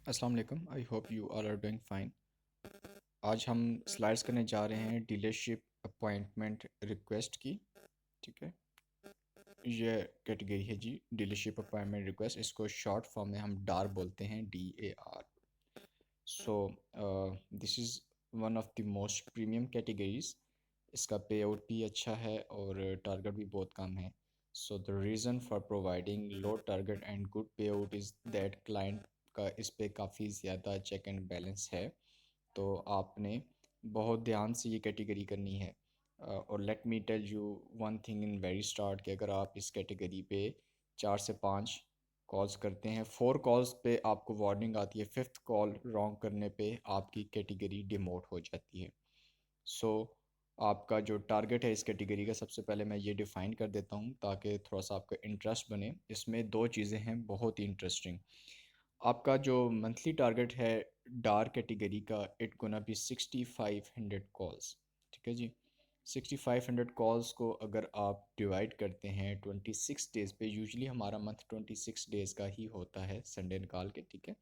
अस्सलाम वालेकुम। I hope you all are doing fine. आज हम स्लाइड्स करने जा रहे हैं डीलरशिप अपॉइंटमेंट रिक्वेस्ट की। ठीक है, ये कैटेगरी है जी, डीलरशिप अपॉइंटमेंट रिक्वेस्ट। इसको शॉर्ट फॉर्म में हम डार बोलते हैं, DAR। So this is one of the most premium categories. इसका पे आउट भी अच्छा है और टारगेट भी बहुत कम है। So the reason for providing low target and good पे आउट इज़ दैट क्लाइंट का इस पे काफ़ी ज़्यादा चेक एंड बैलेंस है। तो आपने बहुत ध्यान से ये कैटेगरी करनी है। और let me tell you one thing in very start कि अगर आप इस कैटेगरी पे 4 से 5 कॉल्स करते हैं, 4 कॉल्स पे आपको वार्निंग आती है, फिफ्थ कॉल रॉन्ग करने पे आपकी कैटेगरी डिमोट हो जाती है। सो आपका जो टारगेट है इस कैटेगरी का, सबसे पहले मैं ये डिफ़ाइन कर देता हूँ ताकि थोड़ा सा आपका इंटरेस्ट बने। इसमें दो चीज़ें हैं बहुत ही इंटरेस्टिंग। आपका जो मंथली टारगेट है डार कैटेगरी का, इट गोना बी 6500 कॉल्स। ठीक है जी, 6500 कॉल्स को अगर आप डिवाइड करते हैं 26 डेज़ पे, यूजुअली हमारा मंथ 26 डेज़ का ही होता है संडे निकाल के। ठीक है,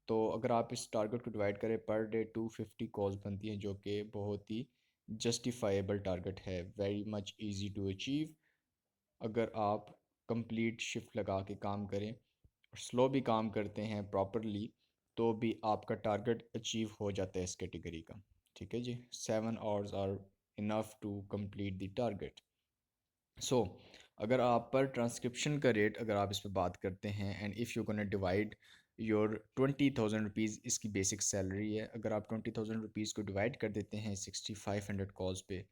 तो अगर आप इस टारगेट को डिवाइड करें, पर डे 250 कॉल्स बनती हैं, जो कि बहुत ही जस्टिफाइबल टारगेट है, very much easy to achieve. अगर आप कंप्लीट शिफ्ट लगा के काम करें और स्लो भी काम करते हैं प्रॉपरली, तो भी आपका टारगेट अचीव हो जाता है इस कैटेगरी का। ठीक है जी, 7 hours are enough to complete the target. So अगर आप पर ट्रांसक्रिप्शन का रेट, अगर आप इस पर बात करते हैं, and if you gonna divide your 20,000 rupees इसकी बेसिक सैलरी है, अगर आप 20,000 रुपीज़ को डिवाइड कर देते हैं 6500 कॉल्स पे,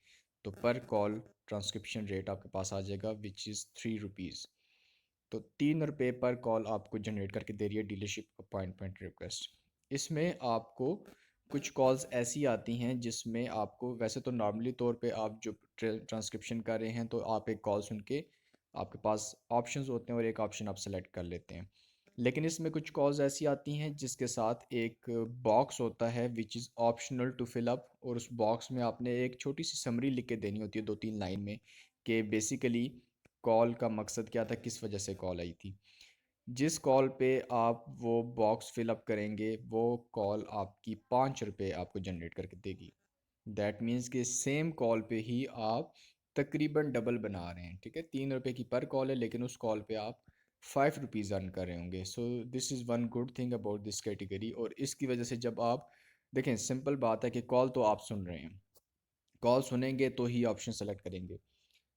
तो पर कॉल ट्रांसक्रिप्शन रेट आपके पास आ जाएगा विच इज़ 3 रुपीज़। तो 3 रुपये पर कॉल आपको जनरेट करके दे रही है डीलरशिप अपॉइंटमेंट रिक्वेस्ट। इसमें आपको कुछ कॉल्स ऐसी आती हैं जिसमें आपको, वैसे तो नॉर्मली तौर पे आप जो ट्रांसक्रिप्शन कर रहे हैं तो आप एक कॉल सुन के आपके पास ऑप्शंस होते हैं और एक ऑप्शन आप सेलेक्ट कर लेते हैं। लेकिन इसमें कुछ कॉल्स ऐसी आती हैं जिसके साथ एक बॉक्स होता है which is optional to fill up, और उस बॉक्स में आपने एक छोटी सी समरी लिख के देनी होती है 2-3 लाइन में, कि बेसिकली कॉल का मकसद क्या था, किस वजह से कॉल आई थी। जिस कॉल पे आप वो बॉक्स फिल अप करेंगे, वो कॉल आपकी 5 रुपये आपको जनरेट करके देगी। दैट मीन्स कि सेम कॉल पे ही आप तकरीबन डबल बना रहे हैं। ठीक है, 3 रुपये की पर कॉल है, लेकिन उस कॉल पे आप 5 रुपीज़ अर्न कर रहे होंगे। So this is one good thing about this category. और इसकी वजह से जब आप देखें, सिंपल बात है कि कॉल तो आप सुन रहे हैं, कॉल सुनेंगे तो ही ऑप्शन सेलेक्ट करेंगे,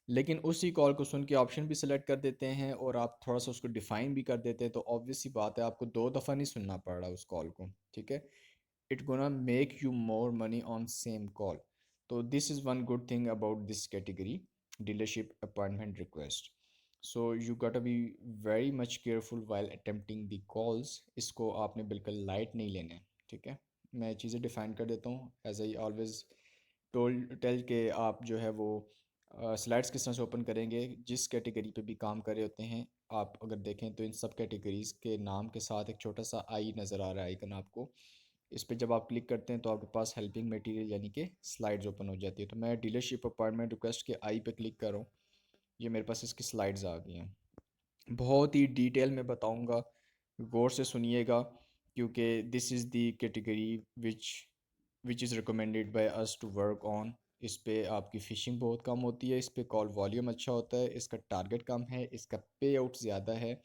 लेकिन उसी कॉल को सुन के ऑप्शन भी सिलेक्ट कर देते हैं और आप थोड़ा सा उसको डिफाइन भी कर देते हैं, तो ऑब्वियस सी बात है आपको 2 दफ़ा नहीं सुनना पड़ रहा उस कॉल को। ठीक है, it gonna make you more money on same call. तो this is one good thing about this category, dealership appointment request. So you got be very much careful while attempting the calls. इसको आपने बिल्कुल light नहीं लेना है। ठीक है, मैं चीज़ें डिफाइन कर देता हूँ एज आई ऑलवेज टेल के आप जो है वो स्लाइड्स किस तरह से ओपन करेंगे। जिस कैटेगरी पे भी काम कर रहे होते हैं, आप अगर देखें तो इन सब कैटेगरीज़ के नाम के साथ एक छोटा सा आई नज़र आ रहा है आइकन आपको। इस पे जब आप क्लिक करते हैं तो आपके पास हेल्पिंग मटेरियल यानी कि स्लाइड्स ओपन हो जाती है। तो मैं डीलरशिप अपॉइंटमेंट रिक्वेस्ट के आई पे क्लिक कर रहा हूँ, ये मेरे पास इसकी स्लाइड्स आ गई हैं। बहुत ही डिटेल में बताऊँगा, गौर से सुनिएगा, क्योंकि this is the category which is recommended by us to work on. इस पे आपकी फ़िशिंग बहुत कम होती है, इस पे कॉल वॉल्यूम अच्छा होता है, इसका टारगेट कम है, इसका पे आउट ज़्यादा है,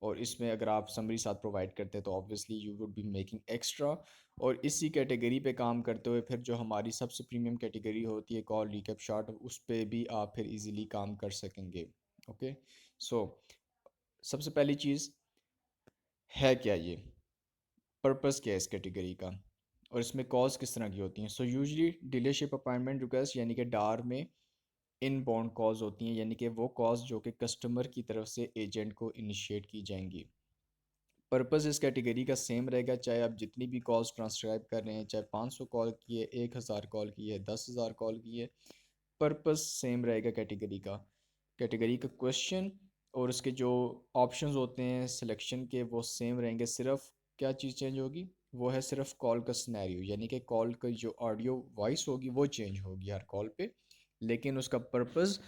और इसमें अगर आप समरी साथ प्रोवाइड करते हैं तो obviously you would be making extra. और इसी कैटेगरी पे काम करते हुए फिर जो हमारी सबसे प्रीमियम कैटेगरी होती है कॉल रिकैप शॉट, उस पे भी आप फिर इजीली काम कर सकेंगे। ओके, सो सबसे पहली चीज़ है क्या, ये पर्पस क्या है इस कैटेगरी का, और इसमें कॉल्स किस तरह की होती हैं। So usually dealership appointment request यानी कि डार में इन बाउंड कॉल्स होती हैं, यानी कि वो कॉल्स जो कि कस्टमर की तरफ से एजेंट को इनिशिएट की जाएंगी। पर्पस इस कैटेगरी का सेम रहेगा, चाहे आप जितनी भी कॉल्स ट्रांसक्राइब कर रहे हैं, चाहे 500 कॉल की है, 1000 कॉल की है, 10,000 कॉल की है, पर्पस सेम रहेगा कैटेगरी का। कैटेगरी का क्वेश्चन और उसके जो ऑप्शंस होते हैं सिलेक्शन के, वो सेम रहेंगे। सिर्फ क्या चीज़ चेंज होगी, वो है सिर्फ कॉल का सिनेरियो, यानी कि कॉल का जो ऑडियो वॉइस होगी वो चेंज होगी हर कॉल पे, लेकिन उसका पर्पस,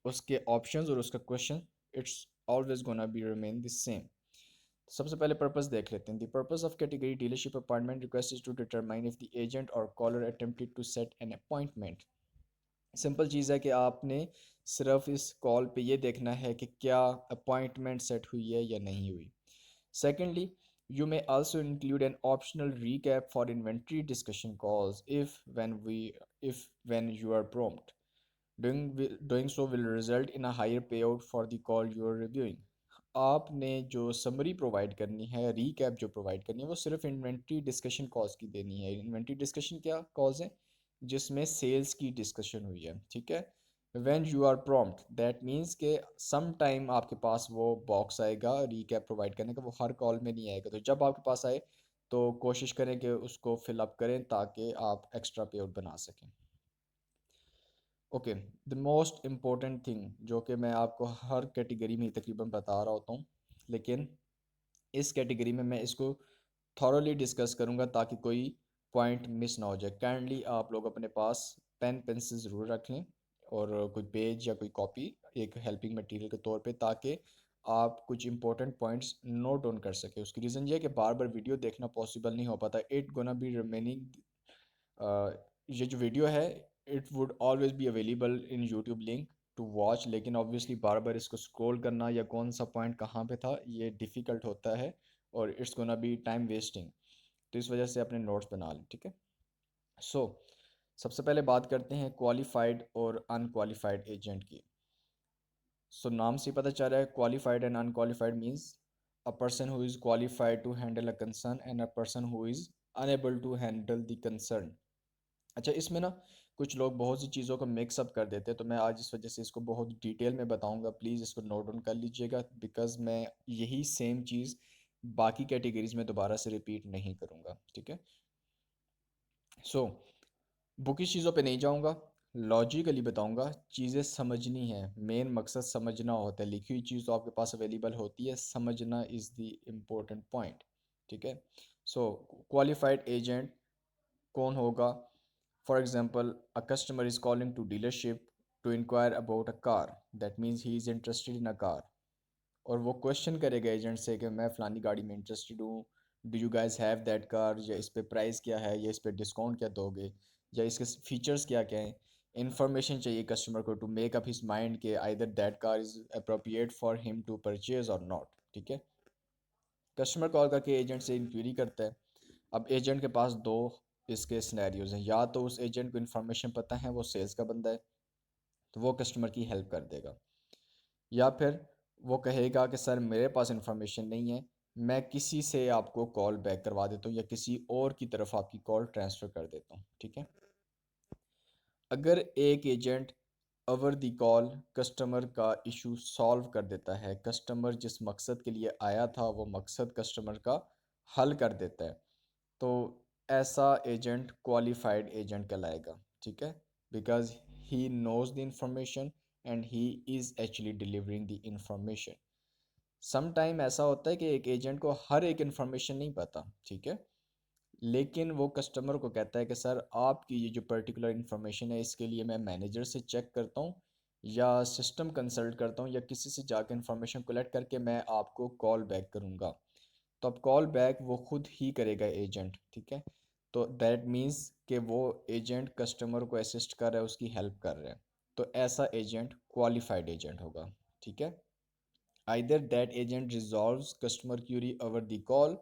उसके ऑप्शंस और उसका question, it's always gonna be remain the same. सबसे पहले पर्पस देख लेते हैं। The purpose of category dealership appointment request is to determine if the agent और caller attempted to set an appointment. Simple चीज़ है कि आपने सिर्फ इस कॉल पे ये देखना है कि क्या अपॉइंटमेंट सेट हुई है या नहीं हुई। Secondly, you may also include an optional recap for inventory discussion calls if when you are prompt. Doing so will result in a higher payout for the call you are reviewing. आपने जो summary provide करनी है, recap जो provide करनी है, वो सिर्फ inventory discussion calls की देनी है। इन्वेंट्री डिस्कशन क्या कॉल्स हैं? जिसमें सेल्स की डिस्कशन हुई है, ठीक है। When you are prompt that means के सम टाइम आपके पास वो बॉक्स आएगा रीकैप प्रोवाइड करने का, वो हर कॉल में नहीं आएगा। तो जब आपके पास आए तो कोशिश करें कि उसको फिलअप करें ताकि आप एक्स्ट्रा पे आउट बना सकें। Okay, the most important thing जो कि मैं आपको हर कैटेगरी में तकरीबन बता रहा होता हूँ, लेकिन इस कैटेगरी में मैं इसको थॉरोली डिस्कस करूँगा ताकि कोई पॉइंट मिस ना हो जाए। काइंडली आप लोग अपने पास पेन पेंसिल ज़रूर रख लें और कोई पेज या कोई कॉपी एक हेल्पिंग मटेरियल के तौर पे, ताकि आप कुछ इंपॉर्टेंट पॉइंट्स नोट डाउन कर सकें। उसकी रीज़न ये है कि बार बार वीडियो देखना पॉसिबल नहीं हो पाता। इट गोना बी रिमेनिंग, ये जो वीडियो है it would always be available in YouTube link to watch, लेकिन ऑब्वियसली बार बार इसको स्क्रॉल करना या कौन सा पॉइंट कहाँ पे था ये डिफ़िकल्ट होता है और it's gonna be time wasting. तो इस वजह से अपने नोट्स बना लें, ठीक है। सो सबसे पहले बात करते हैं क्वालिफाइड और अनक्वालिफाइड एजेंट की। सो नाम से पता चल रहा है qualified and unqualified means a person who is qualified to handle a concern and a person who is unable to handle the concern. अच्छा, इसमें ना कुछ लोग बहुत सी चीज़ों को मिक्सअप कर देते हैं, तो मैं आज इस वजह से इसको बहुत डिटेल में बताऊंगा। प्लीज़ इसको नोट डाउन कर लीजिएगा, बिकॉज मैं यही सेम चीज़ बाकी कैटेगरीज में दोबारा से रिपीट नहीं करूँगा, ठीक है। सो बुकिश चीज़ों पे नहीं जाऊँगा, लॉजिकली बताऊँगा। चीज़ें समझनी है, मेन मकसद समझना होता है। लिखी हुई चीज़ तो आपके पास अवेलेबल होती है, समझना इज़ द इम्पोर्टेंट पॉइंट, ठीक है। सो क्वालिफाइड एजेंट कौन होगा? For example, a customer is calling to dealership to enquire about a car, that means he is interested in a car. और वो क्वेश्चन करेगा एजेंट से कि मैं फ़लानी गाड़ी में इंटरेस्टेड हूँ, do you guys have that car, या इस पे प्राइस क्या है, या इस पे डिस्काउंट क्या दोगे, या इसके फीचर्स क्या क्या हैं। इन्फॉर्मेशन चाहिए कस्टमर को to make up his mind के either that car is appropriate for him to purchase और नॉट, ठीक है। कस्टमर कॉल करके एजेंट से इंक्वायरी करता है। अब एजेंट के पास दो इसके सिनेरियोज हैं। या तो उस एजेंट को इन्फॉर्मेशन पता है, वो सेल्स का बंदा है, तो वो कस्टमर की हेल्प कर देगा। या फिर वो कहेगा कि सर मेरे पास इन्फॉर्मेशन नहीं है, मैं किसी से आपको कॉल बैक करवा देता हूँ या किसी और की तरफ आपकी कॉल ट्रांसफ़र कर देता हूँ, ठीक है। अगर एक agent over the call customer का इशू सॉल्व कर देता है, कस्टमर जिस मकसद के लिए आया था वो मकसद कस्टमर का हल कर देता है, तो ऐसा एजेंट क्वालिफाइड एजेंट कहलाएगा, ठीक है। Because he knows the information and he is actually delivering the information. Some time ऐसा होता है कि एक एजेंट को हर एक इन्फॉर्मेशन नहीं पता, ठीक है, लेकिन वो कस्टमर को कहता है कि सर आपकी ये जो पर्टिकुलर इन्फॉर्मेशन है इसके लिए मैं मैनेजर से चेक करता हूँ या सिस्टम कंसल्ट करता हूँ या किसी से जाकर इन्फॉर्मेशन कलेक्ट करके मैं आपको कॉल बैक करूँगा। तो अब कॉल बैक वो खुद ही करेगा एजेंट, ठीक है। तो दैट मीन्स कि वो एजेंट कस्टमर को असिस्ट कर रहा है, उसकी हेल्प कर रहा है। तो ऐसा एजेंट क्वालिफाइड एजेंट होगा, ठीक है। Either that agent resolves customer query over the call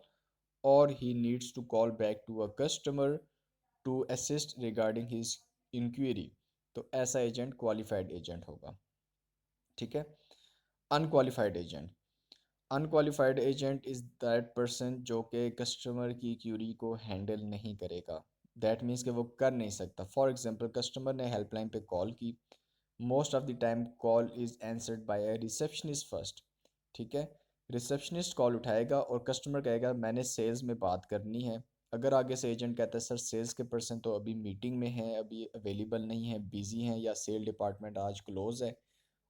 or he needs to call back to a customer to assist regarding his inquiry। तो ऐसा एजेंट क्वालिफाइड एजेंट होगा, ठीक है। Unqualified agent, unqualified agent is that person जो कि customer की Curie को handle नहीं करेगा। दैट मीन्स कि वो कर नहीं सकता। फॉर एग्जांपल, कस्टमर ने हेल्पलाइन पे कॉल की, most of the time call is answered bye a receptionist first, ठीक है। रिसेप्शनिस्ट कॉल उठाएगा और कस्टमर कहेगा मैंने सेल्स में बात करनी है। अगर आगे से एजेंट कहता है सर सेल्स के पर्सन तो अभी मीटिंग में हैं, अभी अवेलेबल नहीं है, बिज़ी हैं, या सेल डिपार्टमेंट आज क्लोज़ है,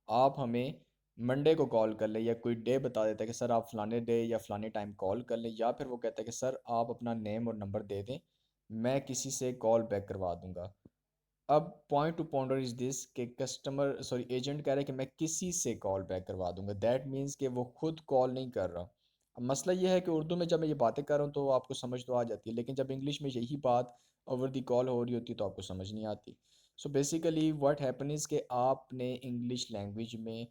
आप हमें मंडे को कॉल कर लें, या कोई डे बता देता है कि सर आप फ़लाने डे या फ़लाने टाइम कॉल कर लें, या फिर वो कहता है कि सर आप अपना नेम और नंबर दे दें, मैं किसी से कॉल बैक करवा दूंगा। अब point two pointer is this कि कस्टमर एजेंट कह रहा है कि मैं किसी से कॉल बैक करवा दूंगा। दैट मीन्स कि वो खुद कॉल नहीं कर रहा, अब मसला ये है कि उर्दू में जब मैं ये बातें कर रहा हूँ तो आपको समझ तो आ जाती है, लेकिन जब इंग्लिश में यही बात ओवर द कॉल हो रही होती है तो आपको समझ नहीं आती। So basically what happen is कि आपने इंग्लिश लैंग्वेज में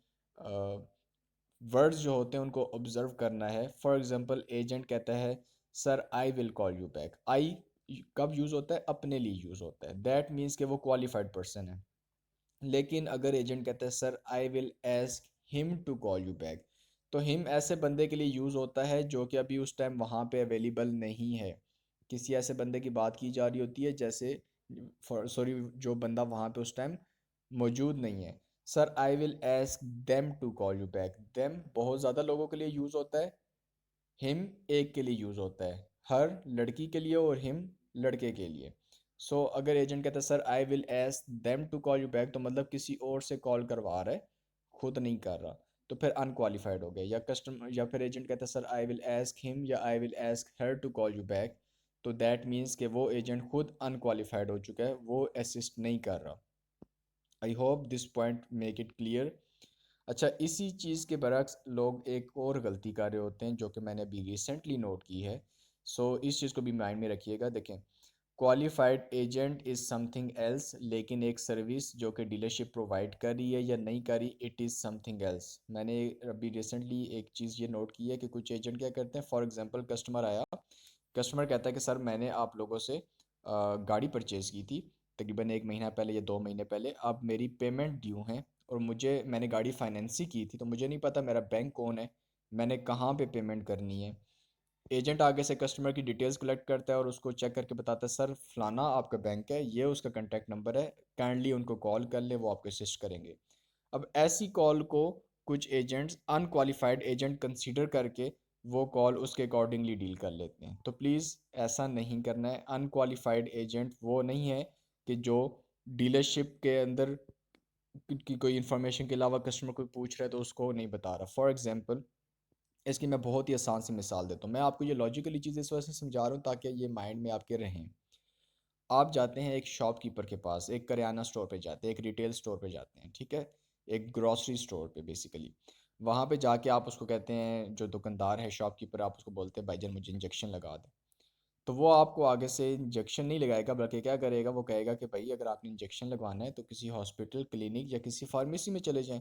वर्ड्स जो होते हैं उनको ऑब्जर्व करना है। फॉर एग्जांपल एजेंट कहता है sir I will call you back. I कब यूज़ होता है? अपने लिए यूज़ होता है, दैट मीन्स कि वो क्वालिफाइड पर्सन है। लेकिन अगर एजेंट कहता है sir I will ask him to call you back, तो हिम ऐसे बंदे के लिए यूज़ होता है जो कि अभी उस टाइम वहाँ पे अवेलेबल नहीं है। किसी ऐसे बंदे की बात की जा रही होती है जैसे, सॉरी, जो बंदा वहाँ पे उस टाइम मौजूद नहीं है। Sir I will ask them to call you back. Them बहुत ज़्यादा लोगों के लिए यूज़ होता है, हिम एक के लिए यूज़ होता है, हर लड़की के लिए और हिम लड़के के लिए। सो अगर एजेंट कहता है sir I will ask them to call you back, तो मतलब किसी और से कॉल करवा रहा है, खुद नहीं कर रहा, तो फिर अनक्वालिफाइड हो गया। या कस्टमर, या फिर एजेंट कहता है sir I will ask him या I will ask her to call you back, तो दैट मीन्स कि वो एजेंट खुद अनक्वालिफाइड हो चुका है, वो असिस्ट नहीं कर रहा। I hope this point make it clear. अच्छा, इसी चीज़ के बरक्स लोग एक और गलती कर रहे होते हैं जो कि मैंने अभी रिसेंटली नोट की है। सो इस चीज़ को भी माइंड में रखिएगा। देखें, qualified agent is something else, लेकिन एक सर्विस जो कि डीलरशिप प्रोवाइड कर रही है या नहीं कर रही, इट इज़ समथिंग एल्स। मैंने अभी रिसेंटली एक चीज़ ये नोट की है कि कुछ एजेंट क्या करते हैं, फॉर एग्जांपल कस्टमर आया, कस्टमर कहता है कि सर मैंने आप लोगों से गाड़ी परचेज़ की थी तकरीबन 1 महीना पहले या 2 महीने पहले, अब मेरी पेमेंट ड्यू है और मैंने गाड़ी फाइनेंस ही की थी, तो मुझे नहीं पता मेरा बैंक कौन है, मैंने कहाँ पे पेमेंट करनी है। एजेंट आगे से कस्टमर की डिटेल्स कलेक्ट करता है और उसको चेक करके बताता है सर फलाना आपका बैंक है, ये उसका कॉन्टैक्ट नंबर है, काइंडली उनको कॉल कर ले, वो आपको असिस्ट करेंगे। अब ऐसी कॉल को कुछ एजेंट्स अनक्वालिफाइड एजेंट कंसीडर करके वो कॉल उसके अकॉर्डिंगली डील कर लेते हैं। तो प्लीज़ ऐसा नहीं करना है। अनक्वालिफाइड एजेंट वो नहीं है कि जो डीलरशिप के अंदर की कोई इन्फॉर्मेशन के अलावा कस्टमर को पूछ रहा है तो उसको नहीं बता रहा। फॉर एग्जांपल, इसकी मैं बहुत ही आसान सी मिसाल देता हूँ। मैं आपको ये लॉजिकली चीज़ें इस वजह से समझा रहा हूँ ताकि ये माइंड में आपके रहें। आप जाते हैं एक शॉपकीपर के पास, एक करियाना स्टोर पे जाते हैं, एक रिटेल स्टोर पे जाते हैं, ठीक है, एक ग्रॉसरी स्टोर पे बेसिकली। वहाँ पे जाके आप उसको कहते हैं, जो दुकानदार है शॉपकीपर, आप उसको बोलते हैं भाईजान मुझे इंजेक्शन लगा दे। तो वो आपको आगे से इंजेक्शन नहीं लगाएगा, बल्कि क्या करेगा, वो कहेगा कि भाई अगर आपने इंजेक्शन लगवाना है तो किसी हॉस्पिटल, क्लिनिक या किसी फार्मेसी में चले जाएं,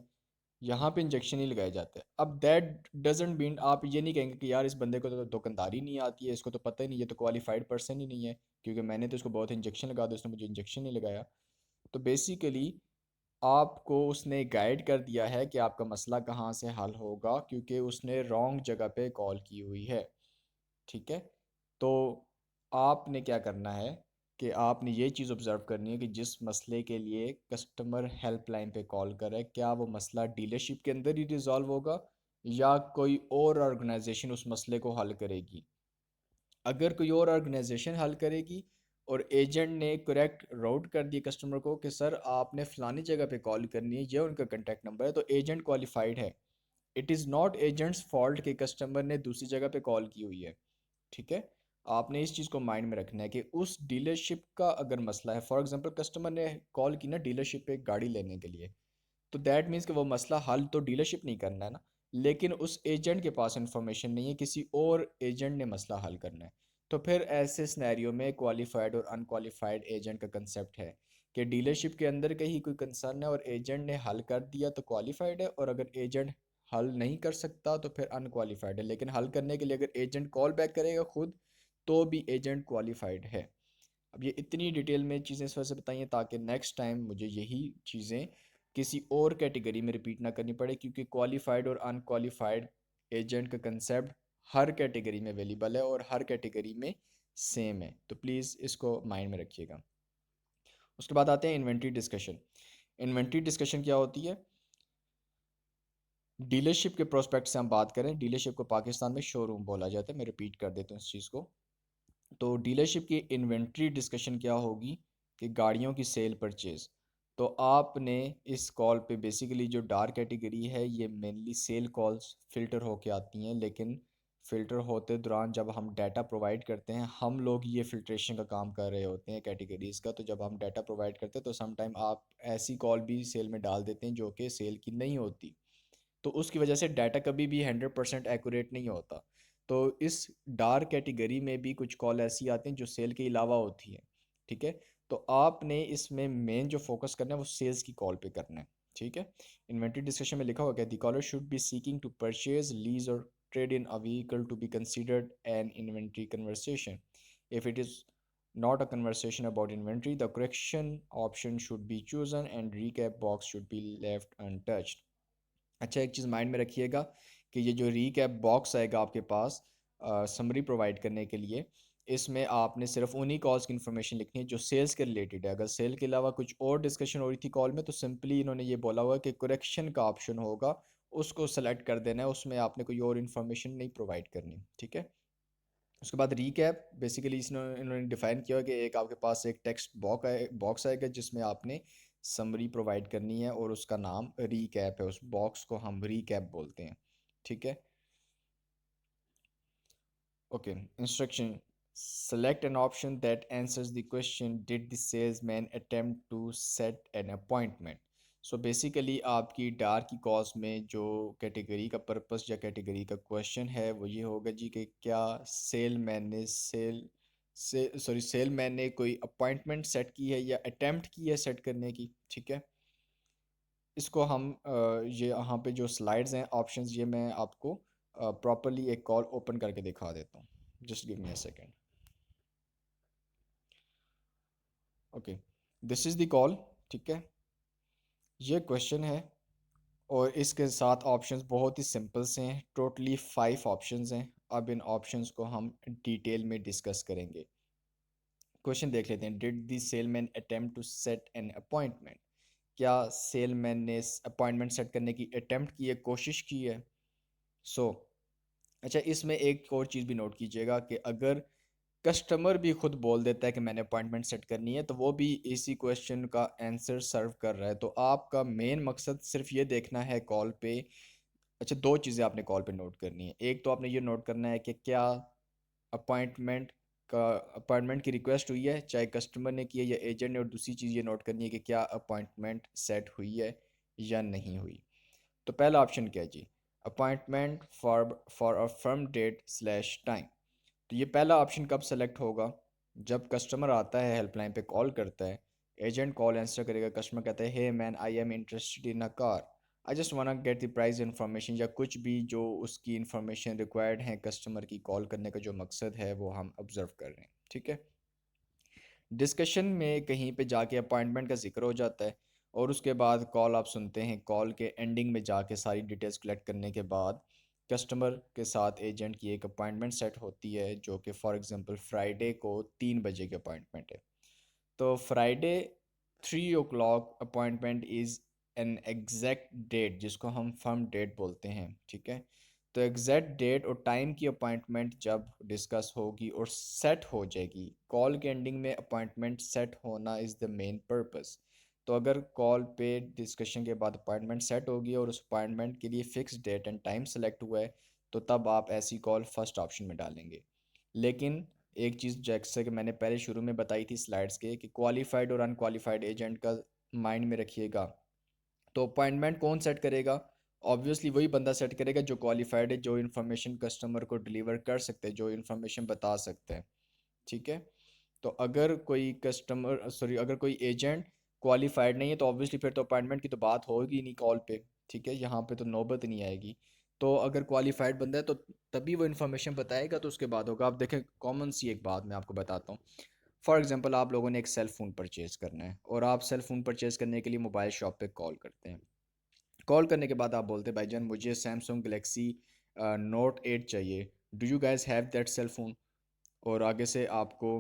यहाँ पे इंजेक्शन ही लगाए जाते हैं। अब दैट डजेंट मीन आप ये नहीं कहेंगे कि यार इस बंदे को तो दुकानदारी नहीं आती है, इसको तो पता ही नहीं, ये तो क्वालिफाइड पर्सन ही नहीं है, क्योंकि मैंने तो इसको बहुत इंजेक्शन लगा दिया, उसने मुझे इंजेक्शन नहीं लगाया। तो बेसिकली आपको उसने गाइड कर दिया है कि आपका मसला कहाँ से हल होगा, क्योंकि उसने रॉन्ग जगह पे कॉल की हुई है, ठीक है। तो आपने क्या करना है कि आपने ये चीज़ ऑब्ज़र्व करनी है कि जिस मसले के लिए कस्टमर हेल्पलाइन पे कॉल कर रहा है, क्या वो मसला डीलरशिप के अंदर ही रिज़ॉल्व होगा या कोई और ऑर्गेनाइजेशन उस मसले को हल करेगी। अगर कोई और ऑर्गेनाइजेशन हल करेगी और एजेंट ने करेक्ट राउट कर दिया कस्टमर को कि सर आपने फ़लानी जगह पे कॉल करनी है, ये उनका कॉन्टैक्ट नंबर है, तो एजेंट क्वालिफाइड है। It is not agents fault कि कस्टमर ने दूसरी जगह पे कॉल की हुई है, ठीक है। आपने इस चीज़ को माइंड में रखना है कि उस डीलरशिप का अगर मसला है, फॉर एग्जांपल कस्टमर ने कॉल की ना डीलरशिप पे एक गाड़ी लेने के लिए, तो दैट मीन्स कि वो मसला हल तो डीलरशिप नहीं करना है ना, लेकिन उस एजेंट के पास इंफॉर्मेशन नहीं है, किसी और एजेंट ने मसला हल करना है। तो फिर ऐसे सिनेरियो में क्वालिफाइड और अनक्वालिफाइड एजेंट का कंसेप्ट है कि डीलरशिप के अंदर का ही कोई कंसर्न है और एजेंट ने हल कर दिया तो क्वालिफाइड है, और अगर एजेंट हल नहीं कर सकता तो फिर अनक्वालिफाइड है। लेकिन हल करने के लिए अगर एजेंट कॉल बैक करेगा खुद, तो भी एजेंट क्वालिफाइड है। अब ये इतनी डिटेल में चीज़ें इस वजह से बताई हैं ताकि नेक्स्ट टाइम मुझे यही चीज़ें किसी और कैटेगरी में रिपीट ना करनी पड़े, क्योंकि क्वालिफाइड और अनक्वालिफाइड एजेंट का कंसेप्ट हर कैटेगरी में अवेलेबल है और हर कैटेगरी में सेम है। तो प्लीज़ इसको माइंड में रखिएगा। उसके बाद आते हैं इन्वेंट्री डिस्कशन। इन्वेंट्री डिस्कशन क्या होती है? डीलरशिप के प्रोस्पेक्ट से हम बात करें, डीलरशिप को पाकिस्तान में शोरूम बोला जाता है, मैं रिपीट कर देता हूँ इस चीज़ को। तो डीलरशिप की इन्वेंट्री डिस्कशन क्या होगी कि गाड़ियों की सेल परचेज़। तो आपने इस कॉल पे बेसिकली जो डार्क कैटेगरी है ये मेनली सेल कॉल्स फ़िल्टर होके आती हैं, लेकिन फ़िल्टर होते दौरान जब हम डाटा प्रोवाइड करते हैं, हम लोग ये फ़िल्ट्रेशन का काम कर रहे होते हैं कैटेगरीज़ का। तो जब हम डाटा प्रोवाइड करते हैं तो सम टाइम आप ऐसी कॉल भी सेल में डाल देते हैं जो कि सेल की नहीं होती, तो उसकी वजह से डाटा कभी भी 100% एक्यूरेट नहीं होता। तो इस डार्क कैटेगरी में भी कुछ कॉल ऐसी आती हैं जो सेल के अलावा होती है, ठीक है। तो आपने इसमें मेन जो फोकस करना है वो सेल्स की कॉल पे करना है, ठीक है। इन्वेंट्री डिस्कशन में लिखा हुआ है the caller should be seeking to purchase lease और trade in a vehicle to be considered an inventory conversation. If it is not a conversation about inventory, the correction option should be chosen and recap box should be left untouched. अच्छा, एक चीज़ mind में रखिएगा कि ये जो recap box आएगा आपके पास summary provide करने के लिए, इसमें आपने सिर्फ उन्हीं कॉल्स की इन्फॉर्मेशन लिखनी है जो सेल्स के रिलेटेड है। अगर सेल के अलावा कुछ और डिस्कशन हो रही थी कॉल में तो सिंपली इन्होंने ये बोला हुआ कि करेक्शन का ऑप्शन होगा, उसको सेलेक्ट कर देना है, उसमें आपने कोई और इन्फॉर्मेशन नहीं प्रोवाइड करनी, ठीक है। उसके बाद रीकैप बेसिकली इन्होंने डिफाइन किया कि एक आपके पास एक टेक्स्ट बॉक्स आएगा जिसमें आपने समरी प्रोवाइड करनी है और उसका नाम रीकैप है, उस बॉक्स को हम रीकैप बोलते हैं, ठीक है। Okay, instruction select an option that answers the question did the salesman attempt to set an appointment. So basically आपकी डार की कॉज में जो कैटेगरी का पर्पस या कैटेगरी का क्वेश्चन है वो ये होगा जी कि क्या सेलमैन ने कोई अपॉइंटमेंट सेट की है या अटेम्प्ट की है सेट करने की, ठीक है। इसको हम ये यहाँ पे जो स्लाइड्स हैं ऑप्शंस ये मैं आपको प्रॉपरली एक कॉल ओपन करके दिखा देता हूँ, just give me a second. Okay, this is the call, ठीक है। ये क्वेश्चन है और इसके साथ ऑप्शंस बहुत ही सिंपल से हैं, टोटली 5 ऑप्शंस हैं। अब इन ऑप्शंस को हम डिटेल में डिस्कस करेंगे। क्वेश्चन देख लेते हैं, did the salesman attempt to set an appointment. क्या सेलमैन ने अपॉइंटमेंट सेट करने की अटेम्प्ट की है, कोशिश की है। सो अच्छा, इसमें एक और चीज़ भी नोट कीजिएगा कि अगर कस्टमर भी खुद बोल देता है कि मैंने अपॉइंटमेंट सेट करनी है तो वो भी इसी क्वेश्चन का आंसर सर्व कर रहा है। तो आपका मेन मकसद सिर्फ ये देखना है कॉल पे। अच्छा, 2 चीज़ें आपने कॉल पे नोट करनी है। एक तो आपने ये नोट करना है कि क्या अपॉइंटमेंट का अपॉइंटमेंट की रिक्वेस्ट हुई है, चाहे कस्टमर ने की है या एजेंट ने। और दूसरी चीज़ ये नोट करनी है कि क्या अपॉइंटमेंट सेट हुई है या नहीं हुई। तो पहला ऑप्शन क्या है जी, appointment for a firm date slash time. तो ये पहला ऑप्शन कब सेलेक्ट होगा, जब कस्टमर आता है हेल्पलाइन पे कॉल करता है, एजेंट कॉल आंसर करेगा, कस्टमर कहता है hey man I am interested in a car, I just want get the price information, या कुछ भी जो उसकी इन्फॉर्मेशन रिक्वायर्ड है कस्टमर की कॉल करने का जो मकसद है वो हम ऑब्जर्व कर रहे हैं, ठीक है। डिस्कशन में कहीं पे जाके अपॉइंटमेंट का जिक्र हो जाता है और उसके बाद कॉल आप सुनते हैं। कॉल के एंडिंग में जाके सारी डिटेल्स कलेक्ट करने के बाद कस्टमर के साथ एजेंट की एक अपॉइंटमेंट सेट होती है जो कि फॉर एग्जांपल फ्राइडे को 3 बजे की अपॉइंटमेंट है। तो Friday 3 o'clock appointment is an exact date जिसको हम फर्म डेट बोलते हैं, ठीक है। तो एग्जैक्ट डेट और टाइम की अपॉइंटमेंट जब डिस्कस होगी और सेट हो जाएगी, कॉल के एंडिंग में अपॉइंटमेंट सेट होना इज़ द मेन पर्पस। तो अगर कॉल पे डिस्कशन के बाद अपॉइंटमेंट सेट होगी और उस अपॉइंटमेंट के लिए fix date and time select हुआ है तो तब आप ऐसी कॉल फर्स्ट ऑप्शन में डालेंगे। लेकिन एक चीज़ जैसे कि मैंने पहले शुरू में बताई थी स्लाइड्स के कि क्वालिफाइड और अनक्वालिफाइड एजेंट का माइंड में रखिएगा। तो अपॉइंटमेंट कौन सेट करेगा, ऑब्वियसली वही बंदा सेट करेगा जो क्वालिफाइड है, जो इन्फॉर्मेशन कस्टमर को डिलीवर कर सकते हैं, जो इन्फॉर्मेशन बता सकते हैं, ठीक है। तो अगर कोई कस्टमर सॉरी अगर कोई एजेंट क्वालिफाइड नहीं है तो ऑब्वियसली फिर तो अपॉइंटमेंट की तो बात होगी नहीं कॉल पे, ठीक है, यहाँ पे तो नौबत नहीं आएगी। तो अगर क्वालिफाइड बंदा है तो तभी वो इन्फॉर्मेशन बताएगा तो उसके बाद होगा। आप देखें, कॉमन सी एक बात मैं आपको बताता हूँ। फॉर एग्जांपल आप लोगों ने एक सेल फ़ोन परचेज़ करना है और आप सेल फ़ोन परचेज़ करने के लिए मोबाइल शॉप पे कॉल करते हैं। कॉल करने के बाद आप बोलते हैं भाईजान मुझे सैमसंग गलेक्सी नोट 8 चाहिए, do you guys have that cell phone. और आगे से आपको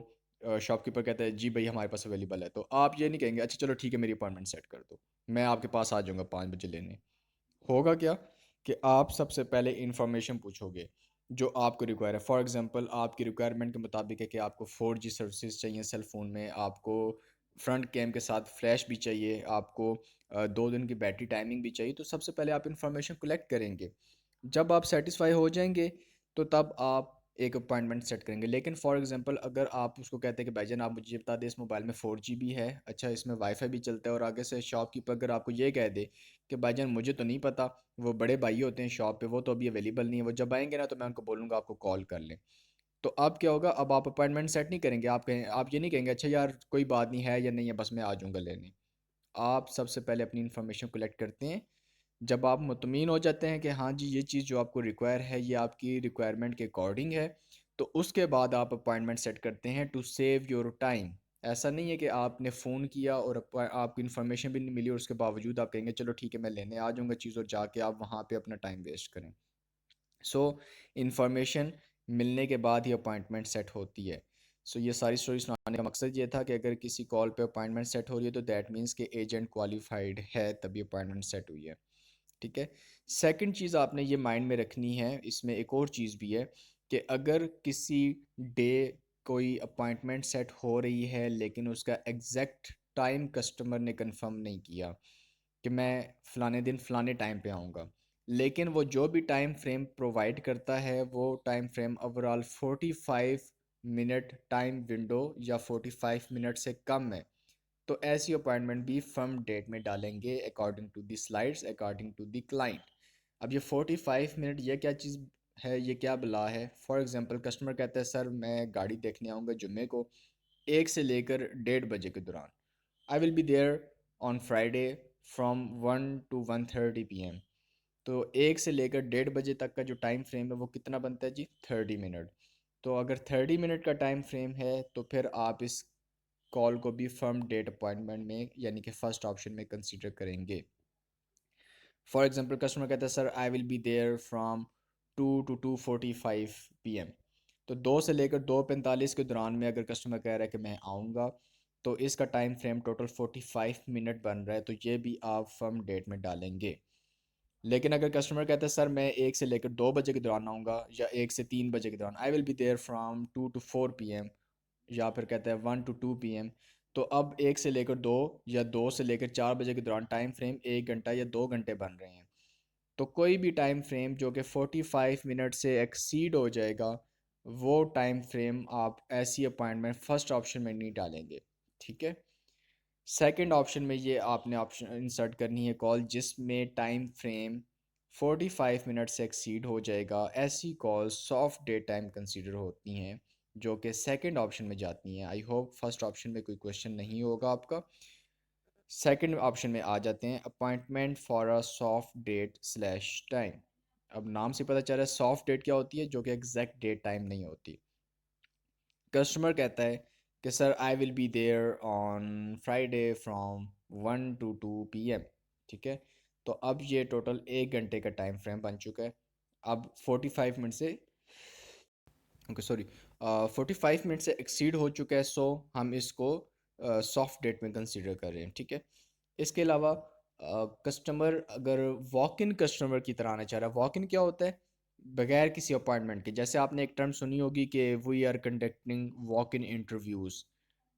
शॉपकीपर कहता है जी भाई हमारे पास अवेलेबल है, तो आप ये नहीं कहेंगे अच्छा चलो ठीक है मेरी अपॉइंटमेंट सेट कर दो, मैं आपके पास आ जाऊँगा 5 बजे लेने। होगा क्या कि आप सबसे पहले इंफॉर्मेशन पूछोगे जो आपको रिक्वायर है। फॉर एग्जांपल आपकी रिक्वायरमेंट के मुताबिक है कि आपको 4G सर्विसेज चाहिए सेल फ़ोन में, आपको फ्रंट कैम के साथ फ्लैश भी चाहिए, आपको 2 दिन की बैटरी टाइमिंग भी चाहिए। तो सबसे पहले आप इंफॉर्मेशन कलेक्ट करेंगे। जब आप सेटिस्फाई हो जाएंगे तो तब आप एक अपॉइंटमेंट सेट करेंगे। लेकिन फॉर एग्जांपल अगर आप उसको कहते हैं कि भाईजान आप मुझे बता दें इस मोबाइल में 4G है, अच्छा इसमें वाईफाई भी चलता है, और आगे से शॉपकीपर अगर आपको ये कह दे कि भाईजान मुझे तो नहीं पता, वो बड़े भाई होते हैं शॉप पे, वो तो अभी अवेलेबल नहीं है, वो जब आएंगे ना तो मैं उनको बोलूँगा आपको कॉल कर लें। तो अब क्या होगा, अब आप अपॉइंटमेंट सेट नहीं करेंगे, आप ये नहीं कहेंगे अच्छा यार कोई बात नहीं है या नहीं है बस मैं आ जाऊँगा लेने। आप सबसे पहले अपनी इन्फॉर्मेशन कलेक्ट करते हैं। जब आप मुतमिन हो जाते हैं कि हाँ जी ये चीज़ जो आपको रिक्वायर है ये आपकी रिक्वायरमेंट के अकॉर्डिंग है, तो उसके बाद आप अपॉइंटमेंट सेट करते हैं टू सेव योर टाइम। ऐसा नहीं है कि आपने फ़ोन किया और आपको इन्फॉर्मेशन भी नहीं मिली और उसके बावजूद आप कहेंगे चलो ठीक है मैं लेने आ जाऊँगा चीज़, और जाके आप वहाँ पे अपना टाइम वेस्ट करें। सो इन्फॉर्मेशन मिलने के बाद ही अपॉइंटमेंट सेट होती है। सो ये सारी स्टोरी सुनाने का मकसद ये था कि अगर किसी कॉल पे अपॉइंटमेंट सेट हो रही है तो दैट मीन्स कि एजेंट क्वालिफाइड है तभी अपॉइंटमेंट सेट हुई है। ठीक है। सेकंड चीज़ आपने ये माइंड में रखनी है, इसमें एक और चीज़ भी है कि अगर किसी डे कोई अपॉइंटमेंट सेट हो रही है लेकिन उसका एग्जैक्ट टाइम कस्टमर ने कंफर्म नहीं किया कि मैं फ़लाने दिन फ़लाने टाइम पे आऊँगा, लेकिन वो जो भी टाइम फ्रेम प्रोवाइड करता है वो time frame overall 45 minute time window या 45 मिनट से कम है, तो ऐसी अपॉइंटमेंट भी फर्म डेट में डालेंगे according to the slides according to the client. अब ये 45 मिनट ये क्या चीज़ है, ये क्या बला है। फॉर एग्जांपल कस्टमर कहता है सर मैं गाड़ी देखने आऊँगा जुम्मे को 1 से लेकर 1:30 बजे के दौरान, I will be there on Friday from 1 to 1:30 PM। तो 1 से लेकर 1:30 बजे तक का जो टाइम फ्रेम है वो कितना बनता है जी, 30 मिनट। तो अगर 30 मिनट का टाइम फ्रेम है तो फिर आप इस कॉल को भी फर्म डेट अपॉइंटमेंट में यानी कि फर्स्ट ऑप्शन में कंसीडर करेंगे। फॉर एग्जांपल कस्टमर कहता है sir I will be there from 2 to 2:45 PM। तो 2 से लेकर 2:45 के दौरान में अगर कस्टमर कह रहा है कि मैं आऊँगा, तो इसका टाइम फ्रेम टोटल 45 मिनट बन रहा है, तो ये भी आप फर्म डेट में डालेंगे। लेकिन अगर कस्टमर कहता है सर मैं 1 से लेकर 2 बजे के दौरान आऊँगा या 1 से 3 बजे के दौरान, I will be there from 2 to 4 PM, या फिर कहता है 1 to 2 PM, तो अब 1 से लेकर 2 या 2 से लेकर 4 बजे के दौरान टाइम फ्रेम 1 घंटा या 2 घंटे बन रहे हैं। तो कोई भी टाइम फ्रेम जो कि 45 मिनट से एक्सीड हो जाएगा, वो टाइम फ्रेम आप ऐसी अपॉइंटमेंट फर्स्ट ऑप्शन में नहीं डालेंगे। ठीक है। सेकंड ऑप्शन में ये आपने ऑप्शन इंसर्ट करनी है कॉल जिसमें टाइम फ्रेम 45 मिनट से एक्सीड हो जाएगा। ऐसी call soft day time consider होती हैं जो कि सेकंड ऑप्शन में जाती हैं। आई होप फर्स्ट ऑप्शन में कोई क्वेश्चन नहीं होगा आपका। सेकंड ऑप्शन में आ जाते हैं, appointment for a soft date slash time. अब नाम से पता चल रहा है सॉफ्ट डेट क्या होती है, जो कि एग्जैक्ट डेट टाइम नहीं होती। कस्टमर कहता है कि sir I will be there on Friday from 1 to 2 PM। ठीक है। तो अब ये टोटल 1 घंटे का टाइम फ्रेम बन चुका है। अब 45 मिनट से ओके सॉरी 45 मिनट से एक्सीड हो चुका है, सो हम इसको सॉफ्ट डेट में कंसीडर कर रहे हैं। ठीक है। इसके अलावा कस्टमर अगर वॉक इन कस्टमर की तरह आना चाह रहा है, वॉक इन क्या होता है, बगैर किसी अपॉइंटमेंट के। जैसे आपने एक टर्म सुनी होगी कि we are conducting walk in interviews,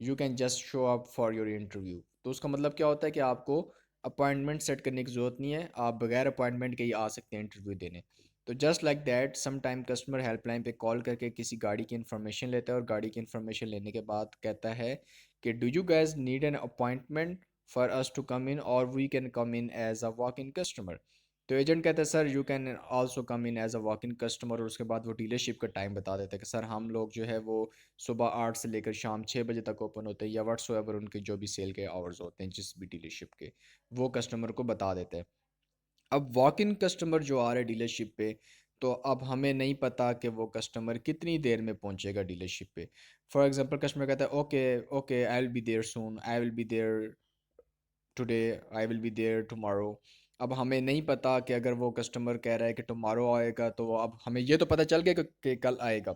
you can just show up for your interview. तो उसका मतलब क्या होता है कि आपको अपॉइंटमेंट सेट करने की ज़रूरत नहीं है, आप बगैर अपॉइंटमेंट के ही आ सकते हैं इंटरव्यू देने। तो just like that some time customer helpline पे कॉल करके किसी गाड़ी की इन्फॉर्मेशन लेता है, और गाड़ी की इन्फॉर्मेशन लेने के बाद कहता है कि do you guys need an appointment for us to come in, और we can come in as a walk in customer. तो एजेंट कहता है sir you can also come in as a walk in customer, और उसके बाद वो dealership का time बता देता है कि सर हम लोग जो है वो सुबह 8 से लेकर शाम 6 बजे तक ओपन होते हैं, या वट्स एवर उनके जो भी सेल के आवर्स होते हैं जिस भी डीलरशिप के, वो कस्टमर को बता देता है। अब वॉक इन कस्टमर जो आ रहा है डीलरशिप पे, तो अब हमें नहीं पता कि वो कस्टमर कितनी देर में पहुंचेगा डीलरशिप पे। फॉर एग्जांपल कस्टमर कहता है okay okay I will be there soon, I will be there today, I will be there tomorrow. अब हमें नहीं पता कि अगर वो कस्टमर कह रहा है कि टुमारो आएगा, तो अब हमें ये तो पता चल गया कि कल आएगा,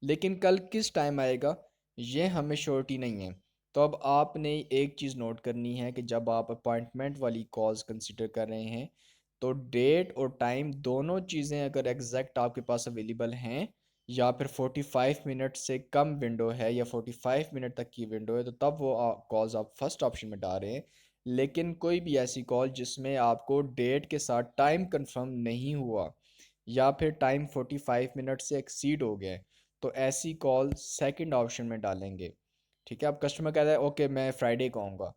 लेकिन कल किस टाइम आएगा ये हमें श्योरिटी नहीं है। तो अब आपने एक चीज़ नोट करनी है कि जब आप अपॉइंटमेंट वाली कॉल्स कंसिडर कर रहे हैं, तो डेट और टाइम दोनों चीज़ें अगर एग्जैक्ट आपके पास अवेलेबल हैं, या फिर 45 मिनट से कम विंडो है या 45 मिनट तक की विंडो है, तो तब वो कॉल्स आप फर्स्ट ऑप्शन में डाल रहे हैं। लेकिन कोई भी ऐसी कॉल जिसमें आपको डेट के साथ टाइम कंफर्म नहीं हुआ, या फिर टाइम 45 मिनट से एक्सीड हो गया है, तो ऐसी कॉल सेकंड ऑप्शन में डालेंगे। ठीक है, अब कस्टमर कहता है ओके मैं फ्राइडे को आऊँगा।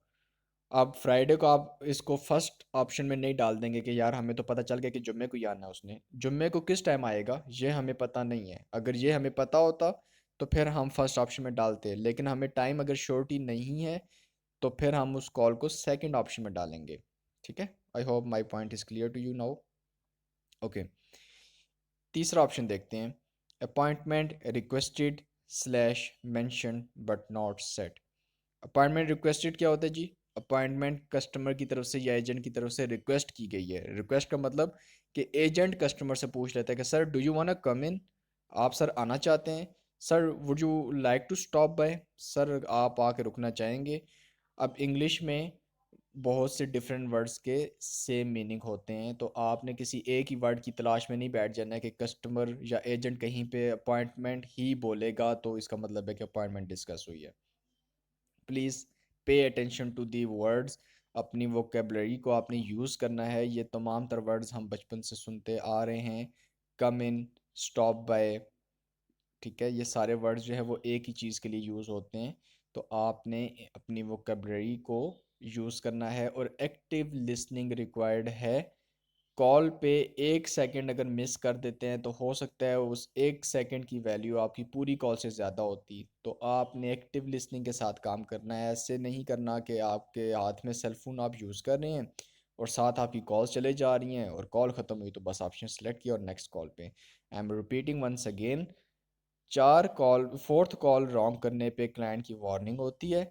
अब फ्राइडे को आप इसको फर्स्ट ऑप्शन में नहीं डाल देंगे कि यार हमें तो पता चल गया कि जुम्मे को ही आना है उसने। जुम्मे को किस टाइम आएगा ये हमें पता नहीं है। अगर ये हमें पता होता तो फिर हम फर्स्ट ऑप्शन में डालते, लेकिन हमें टाइम अगर श्योरिटी नहीं है तो फिर हम उस कॉल को सेकंड ऑप्शन में डालेंगे। ठीक है, I hope my point is clear to you now. Okay, तीसरा ऑप्शन देखते हैं, appointment requested slash mention but not set. Appointment requested क्या होता है जी? अपॉइंटमेंट कस्टमर की तरफ से या एजेंट की तरफ से रिक्वेस्ट की गई है। रिक्वेस्ट का मतलब कि एजेंट कस्टमर से पूछ लेता है कि sir do you want to come in, आप सर आना चाहते हैं, sir would you like to stop by, sir आप आके रुकना चाहेंगे। अब इंग्लिश में बहुत से डिफरेंट वर्ड्स के सेम मीनिंग होते हैं, तो आपने किसी एक ही वर्ड की तलाश में नहीं बैठ जाना है कि कस्टमर या एजेंट कहीं पे अपॉइंटमेंट ही बोलेगा तो इसका मतलब है कि अपॉइंटमेंट डिस्कस हुई है। Please pay attention to the words. अपनी वोकेबलरी को आपने यूज़ करना है। ये तमाम तर वर्ड्स हम बचपन से सुनते आ रहे हैं, कम इन, स्टॉप बाय। ठीक है, ये सारे वर्ड्स जो है वो एक ही चीज़ के लिए यूज़ होते हैं। तो आपने अपनी वोकेबलरी को यूज़ करना है और एक्टिव लिसनिंग रिक्वायर्ड है। कॉल पे 1 सेकंड अगर मिस कर देते हैं तो हो सकता है उस 1 सेकंड की वैल्यू आपकी पूरी कॉल से ज़्यादा होती। तो आपने एक्टिव लिसनिंग के साथ काम करना है। ऐसे नहीं करना कि आपके हाथ में सेल फोन आप यूज़ कर रहे हैं और साथ आपकी कॉल्स चले जा रही हैं और कॉल ख़त्म हुई तो बस ऑप्शन सेलेक्ट किया और नेक्स्ट कॉल पे। I am repeating once again, 4 call 4th call wrong करने पे क्लाइंट की वार्निंग होती है।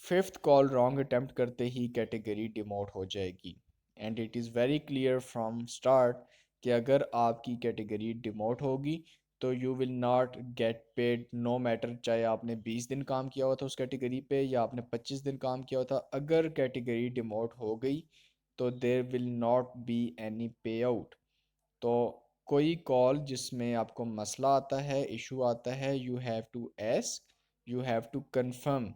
5th कॉल रॉन्ग अटेम्प्ट करते ही कैटेगरी डिमोट हो जाएगी। And it is very clear from start कि अगर आपकी कैटेगरी डिमोट होगी तो you will not get paid, no matter चाहे आपने 20 दिन काम किया हुआ था उस कैटेगरी पे या आपने 25 दिन काम किया हुआ था। अगर कैटेगरी डिमोट हो गई तो there will not be any पे आउट। तो कोई कॉल जिसमें आपको मसला आता है, इशू आता है, you have to ask, you have to confirm.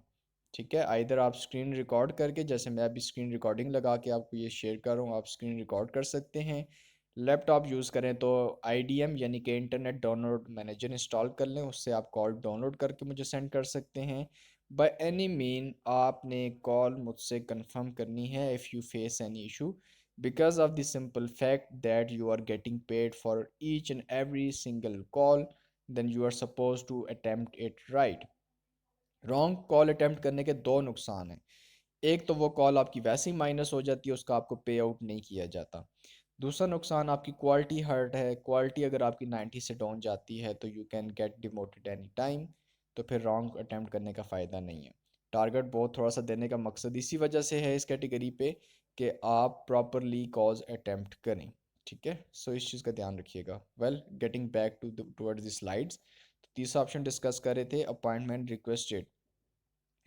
ठीक है, आइदर आप स्क्रीन रिकॉर्ड करके, जैसे मैं अभी स्क्रीन रिकॉर्डिंग लगा के आपको ये शेयर कर रहा हूँ, आप स्क्रीन रिकॉर्ड कर सकते हैं। लैपटॉप यूज़ करें तो IDM यानी कि इंटरनेट डाउनलोड मैनेजर इंस्टॉल कर लें, उससे आप कॉल डाउनलोड करके मुझे सेंड कर सकते हैं। बाय एनी मीन आपने कॉल मुझसे कंफर्म करनी है if you face any issue, because of the simple fact that you are getting paid for each and every single call, then you are supposed to attempt it right. Wrong call attempt करने के दो नुकसान हैं। एक तो वो call आपकी वैसे ही माइनस हो जाती है, उसका आपको पे आउट नहीं किया जाता। दूसरा नुकसान आपकी क्वालिटी हर्ट है। क्वालिटी अगर आपकी 90 से डाउन जाती है तो you can get demoted any time. तो फिर रॉन्ग अटेम्प्ट करने का फ़ायदा नहीं है। टारगेट बहुत थोड़ा सा देने का मकसद इसी वजह से है इस कैटेगरी पे कि आप प्रॉपरली कॉज अटेम्प्ट करें। ठीक है, सो इस चीज़ का ध्यान रखिएगा। Well, getting back to towards the slides, तो तीसरा ऑप्शन डिस्कस कर रहे थे, अपॉइंटमेंट रिक्वेस्टेड।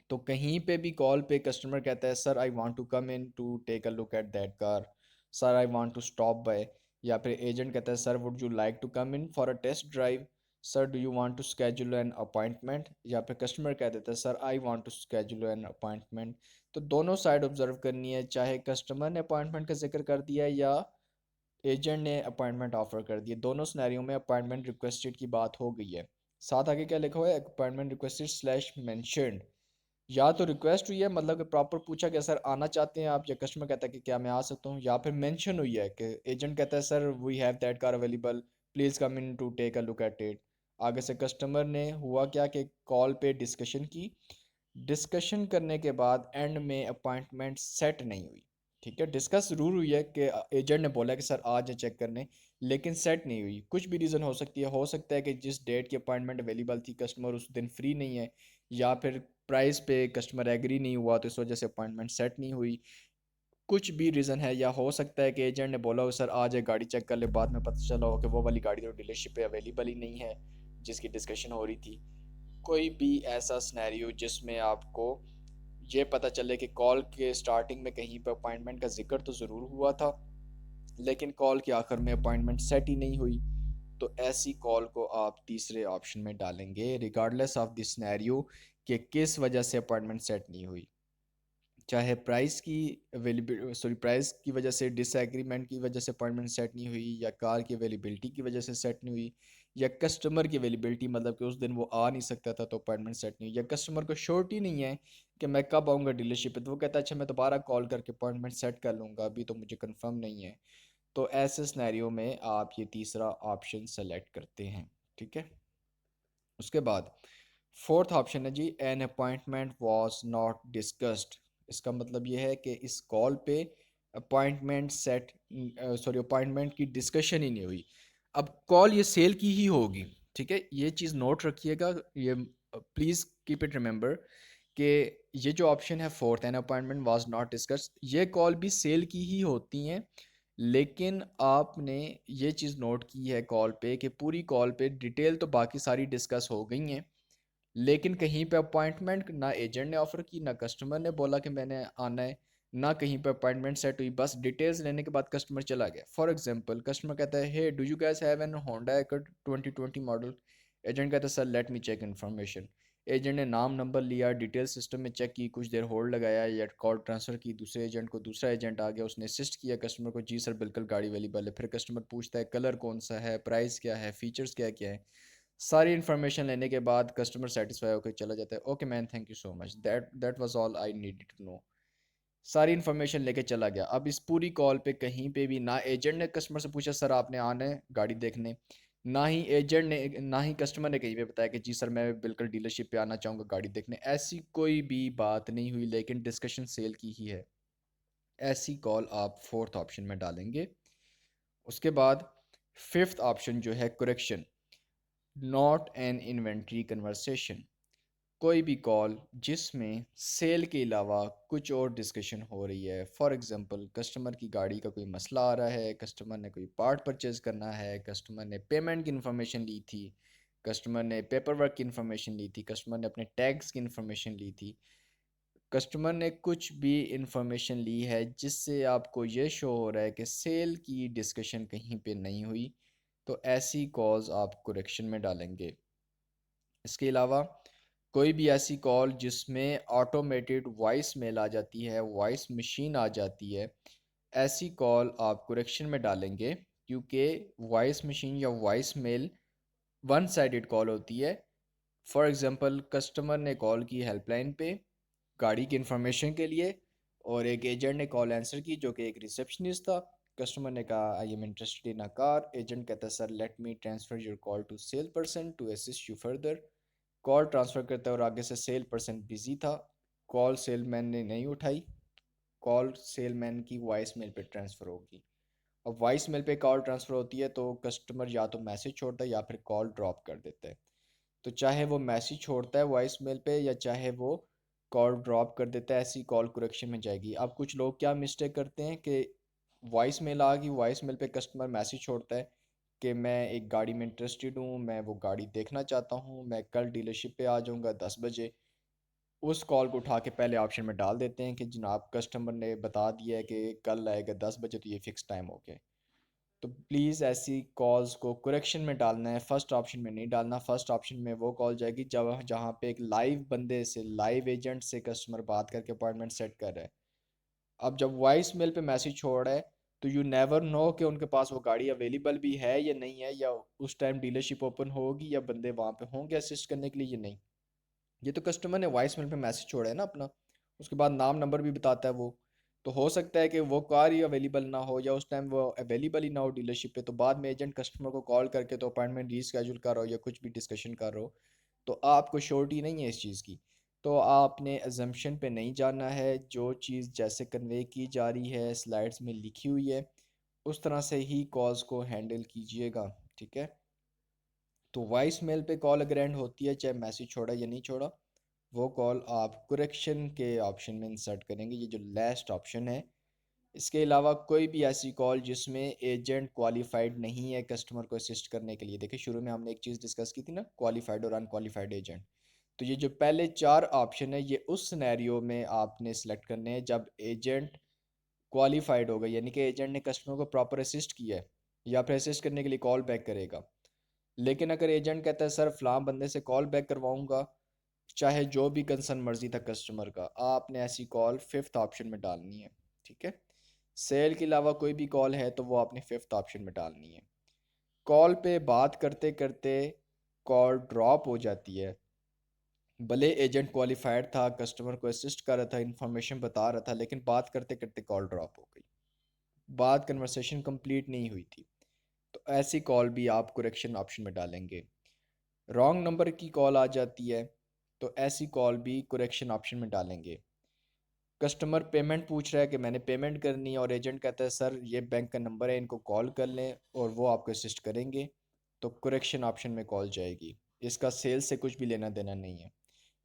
तो कहीं पे भी कॉल पे कस्टमर कहता है sir I want to come in to take a look at that car, sir I want to stop by, या फिर एजेंट कहता है sir would you like to come in for a test drive, sir do you want to schedule an appointment, या फिर customer कह देता है sir I want to schedule an appointment. तो दोनों साइड ऑब्जर्व करनी है, चाहे कस्टमर ने अपॉइंटमेंट का जिक्र कर दिया या एजेंट ने अपॉइंटमेंट ऑफर कर दिया, दोनों सिनेरियो में अपॉइंटमेंट रिक्वेस्टेड की बात हो गई है। साथ आगे क्या लिखा हुआ है, अपॉइंटमेंट रिक्वेस्टेड स्लैश मैंशनड। या तो रिक्वेस्ट हुई है मतलब कि प्रॉपर पूछा गया सर आना चाहते हैं आप, या कस्टमर कहता है कि क्या मैं आ सकता हूँ, या फिर मेंशन हुई है कि एजेंट कहता है sir we have that car available, please come in to take a look at it. आगे से कस्टमर ने हुआ क्या कि कॉल पे डिस्कशन की, डिस्कशन करने के बाद एंड में अपॉइंटमेंट सेट नहीं हुई। ठीक है, डिस्कस ज़रूर हुई है कि एजेंट ने बोला कि सर आज चेक करने, लेकिन सेट नहीं हुई। कुछ भी रीज़न हो सकती है, हो सकता है कि जिस डेट की अपॉइंटमेंट अवेलेबल थी कस्टमर उस दिन फ्री नहीं है, या फिर प्राइस पे कस्टमर एग्री नहीं हुआ तो इस वजह से अपॉइंटमेंट सेट नहीं हुई। कुछ भी रीज़न है, या हो सकता है कि एजेंट ने बोला हो सर आज एक गाड़ी चेक कर ले, बाद में पता चला हो कि वो वाली गाड़ी तो डीलरशिप पे अवेलेबल ही नहीं है जिसकी डिस्कशन हो रही थी। कोई भी ऐसा सिनेरियो जिसमें आपको ये पता चले कि कॉल के स्टार्टिंग में कहीं पर अपॉइंटमेंट का जिक्र तो ज़रूर हुआ था लेकिन कॉल के आखिर में अपॉइंटमेंट सेट ही नहीं हुई, तो ऐसी कॉल को आप तीसरे ऑप्शन में डालेंगे रिगार्डलेस ऑफ द सिनेरियो कि किस वजह से अपॉइंटमेंट सेट नहीं हुई। चाहे प्राइस की अवेलेबिलिटी, सॉरी, प्राइस की वजह से, डिसएग्रीमेंट की वजह से अपॉइंटमेंट सेट नहीं हुई, या कार की अवेलेबिलिटी की वजह से सेट नहीं हुई, या कस्टमर की अवेलेबिलिटी, मतलब कि उस दिन वो आ नहीं सकता था तो अपॉइंटमेंट सेट नहीं हुई, या कस्टमर को श्योरिटी नहीं है कि मैं कब आऊँगा डीलरशिप पे, तो वो कहता है अच्छा मैं दोबारा कॉल करके अपॉइंटमेंट सेट कर लूँगा, अभी तो मुझे कंफर्म नहीं है। तो ऐसे सिनेरियो में आप ये तीसरा ऑप्शन सेलेक्ट करते हैं, ठीक है। उसके बाद फोर्थ ऑप्शन है जी, an appointment was not discussed. इसका मतलब ये है कि इस कॉल पे अपॉइंटमेंट सेट, सॉरी अपॉइंटमेंट की डिस्कशन ही नहीं हुई। अब कॉल ये सेल की ही होगी, ठीक है, ये चीज़ नोट रखिएगा, ये प्लीज़ कीप इट रिमेंबर कि ये जो ऑप्शन है fourth, N appointment was not discussed, ये कॉल भी सेल की ही होती हैं। लेकिन आपने ये चीज़ नोट की है कॉल पे कि पूरी कॉल पे डिटेल तो बाकी सारी डिस्कस हो गई हैं, लेकिन कहीं पे अपॉइंटमेंट ना एजेंट ने ऑफ़र की, ना कस्टमर ने बोला कि मैंने आना है, ना कहीं पे अपॉइंटमेंट सेट हुई, बस डिटेल्स लेने के बाद कस्टमर चला गया। फॉर एग्जांपल कस्टमर कहता है hey do you guys have an Honda Accord 2020 model. Agent कहता है sir let me check information. Agent ने नाम नंबर लिया, डिटेल सिस्टम में चेक की, कुछ देर होल्ड लगाया या कॉल ट्रांसफ़र की दूसरे एजेंट को, दूसरा एजेंट आ गया, उसने असिस्ट किया कस्टमर को, जी सर बिल्कुल गाड़ी अवेलेबल है। फिर कस्टमर पूछता है कलर कौन सा है, प्राइस क्या है, फीचर्स क्या क्या है। सारी इन्फॉर्मेशन लेने के बाद कस्टमर सेटिस्फाई होकर चला जाता है, okay man thank you so much, that was all I needed to know. सारी इन्फॉर्मेशन लेके चला गया। अब इस पूरी कॉल पे कहीं पे भी ना एजेंट ने कस्टमर से पूछा सर आपने आना है गाड़ी देखने, ना ही एजेंट ने, ना ही कस्टमर ने कहीं पे बताया कि जी सर मैं बिल्कुल डीलरशिप पे आना चाहूँगा गाड़ी देखने। ऐसी कोई भी बात नहीं हुई, लेकिन डिस्कशन सेल की ही है। ऐसी कॉल आप फोर्थ ऑप्शन में डालेंगे। उसके बाद फिफ्थ ऑप्शन जो है correction, not an inventory conversation. कोई भी कॉल जिसमें सेल के अलावा कुछ और डिस्कशन हो रही है। फॉर एग्जांपल कस्टमर की गाड़ी का कोई मसला आ रहा है, कस्टमर ने कोई पार्ट परचेज़ करना है, कस्टमर ने पेमेंट की इन्फॉर्मेशन ली थी, कस्टमर ने पेपर वर्क की इन्फॉर्मेशन ली थी, कस्टमर ने अपने टैक्स की इन्फॉर्मेशन ली थी, कस्टमर ने कुछ भी इन्फॉर्मेशन ली है जिससे आपको ये शो हो रहा है कि सेल की डिस्कशन कहीं पे नहीं हुई, तो ऐसी कॉल्स आप करेक्शन में डालेंगे। इसके अलावा कोई भी ऐसी कॉल जिसमें ऑटोमेटेड वॉइस मेल आ जाती है, वॉइस मशीन आ जाती है, ऐसी कॉल आप करेक्शन में डालेंगे, क्योंकि वॉइस मशीन या voice mail one sided call होती है। फॉर एग्ज़ाम्पल कस्टमर ने कॉल की हेल्पलाइन पे गाड़ी की इन्फॉर्मेशन के लिए, और एक एजेंट ने कॉल आंसर की जो कि एक रिसेप्शनिस्ट था। कस्टमर ने कहा I am interested in a car. Agent कहता है sir let me transfer your call to sale person to assist you further. Call transfer करता है और आगे से सेल पर्सन बिजी था, कॉल सेलमैन ने नहीं उठाई, कॉल सेलमैन की वॉइस मेल पे ट्रांसफ़र होगी। अब वॉइस मेल पे कॉल ट्रांसफ़र होती है तो कस्टमर या तो मैसेज छोड़ता है या फिर कॉल ड्रॉप कर देता है। तो चाहे वो मैसेज छोड़ता है वॉइस मेल पे या चाहे वो कॉल ड्रॉप कर देता है, ऐसी कॉल करेक्शन में जाएगी। अब कुछ लोग क्या मिस्टेक करते हैं कि वॉइस मेल आ गई, वॉइस मेल पे कस्टमर मैसेज छोड़ता है कि मैं एक गाड़ी में इंटरेस्टेड हूँ, मैं वो गाड़ी देखना चाहता हूँ, मैं कल डीलरशिप पे आ जाऊँगा 10 बजे। उस कॉल को उठा के पहले ऑप्शन में डाल देते हैं कि जनाब कस्टमर ने बता दिया है कि कल आएगा 10 बजे, तो ये फ़िक्स टाइम हो गया है। तो प्लीज़ ऐसी कॉल्स को करेक्शन में डालना है, फर्स्ट ऑप्शन में नहीं डालना। फर्स्ट ऑप्शन में वो कॉल जाएगी जब जहाँ पे एक लाइव बंदे से, लाइव एजेंट से कस्टमर बात करके अपॉइंटमेंट सेट कर रहा है। अब जब वॉइस मेल पे मैसेज छोड़ रहा है तो यू नेवर नो कि उनके पास वो गाड़ी अवेलेबल भी है या नहीं है, या उस टाइम डीलरशिप ओपन होगी या बंदे वहाँ पे होंगे असिस्ट करने के लिए या नहीं। ये तो कस्टमर ने वॉइस मेल पे मैसेज छोड़ा है ना अपना, उसके बाद नाम नंबर भी बताता है वो। तो हो सकता है कि वो कार ही अवेलेबल ना हो या उस टाइम वो अवेलेबल ही ना हो डीलरशिप पे, तो बाद में एजेंट कस्टमर को कॉल करके तो अपॉइंटमेंट रीस्केड्यूल कर रहा हो या कुछ भी डिस्कशन कर रहा हो, तो आपको श्योरिटी नहीं है इस चीज़ की। तो आपने अजम्पशन पे नहीं जाना है, जो चीज़ जैसे कन्वे की जा रही है स्लाइड्स में लिखी हुई है उस तरह से ही कॉल्स को हैंडल कीजिएगा, ठीक है। तो वॉइस मेल पे कॉल अगर एंड होती है चाहे मैसेज छोड़ा या नहीं छोड़ा, वो कॉल आप करेक्शन के ऑप्शन में इंसर्ट करेंगे, ये जो लास्ट ऑप्शन है। इसके अलावा कोई भी ऐसी कॉल जिसमें एजेंट क्वालिफाइड नहीं है कस्टमर को असिस्ट करने के लिए। देखिए शुरू में हमने एक चीज़ डिस्कस की थी ना, क्वालिफाइड और अनक्वालिफाइड एजेंट। तो ये जो पहले चार ऑप्शन है ये उस सिनेरियो में आपने सेलेक्ट करने हैं जब एजेंट क्वालिफाइड होगा, यानी कि एजेंट ने कस्टमर को प्रॉपर असिस्ट किया है या फिर असिस्ट करने के लिए कॉल बैक करेगा। लेकिन अगर एजेंट कहता है सर फलां बंदे से कॉल बैक करवाऊंगा, चाहे जो भी कंसर्न मर्जी था कस्टमर का, आपने ऐसी कॉल फिफ्थ ऑप्शन में डालनी है, ठीक है। सेल के अलावा कोई भी कॉल है तो वो आपने फिफ्थ ऑप्शन में डालनी है। कॉल पे बात करते करते कॉल ड्रॉप हो जाती है। भले एजेंट क्वालिफाइड था, कस्टमर को असिस्ट कर रहा था, इंफॉर्मेशन बता रहा था, लेकिन बात करते करते कॉल ड्रॉप हो गई, बात कन्वर्सेशन कंप्लीट नहीं हुई थी। तो ऐसी कॉल भी आप करेक्शन ऑप्शन में डालेंगे। रॉन्ग नंबर की कॉल आ जाती है तो ऐसी कॉल भी करेक्शन ऑप्शन में डालेंगे। कस्टमर पेमेंट पूछ रहा है कि मैंने पेमेंट करनी है, और एजेंट कहता है सर ये बैंक का नंबर है, इनको कॉल कर लें और वो आपको असिस्ट करेंगे, तो करेक्शन ऑप्शन में कॉल जाएगी। इसका सेल्स से कुछ भी लेना देना नहीं है।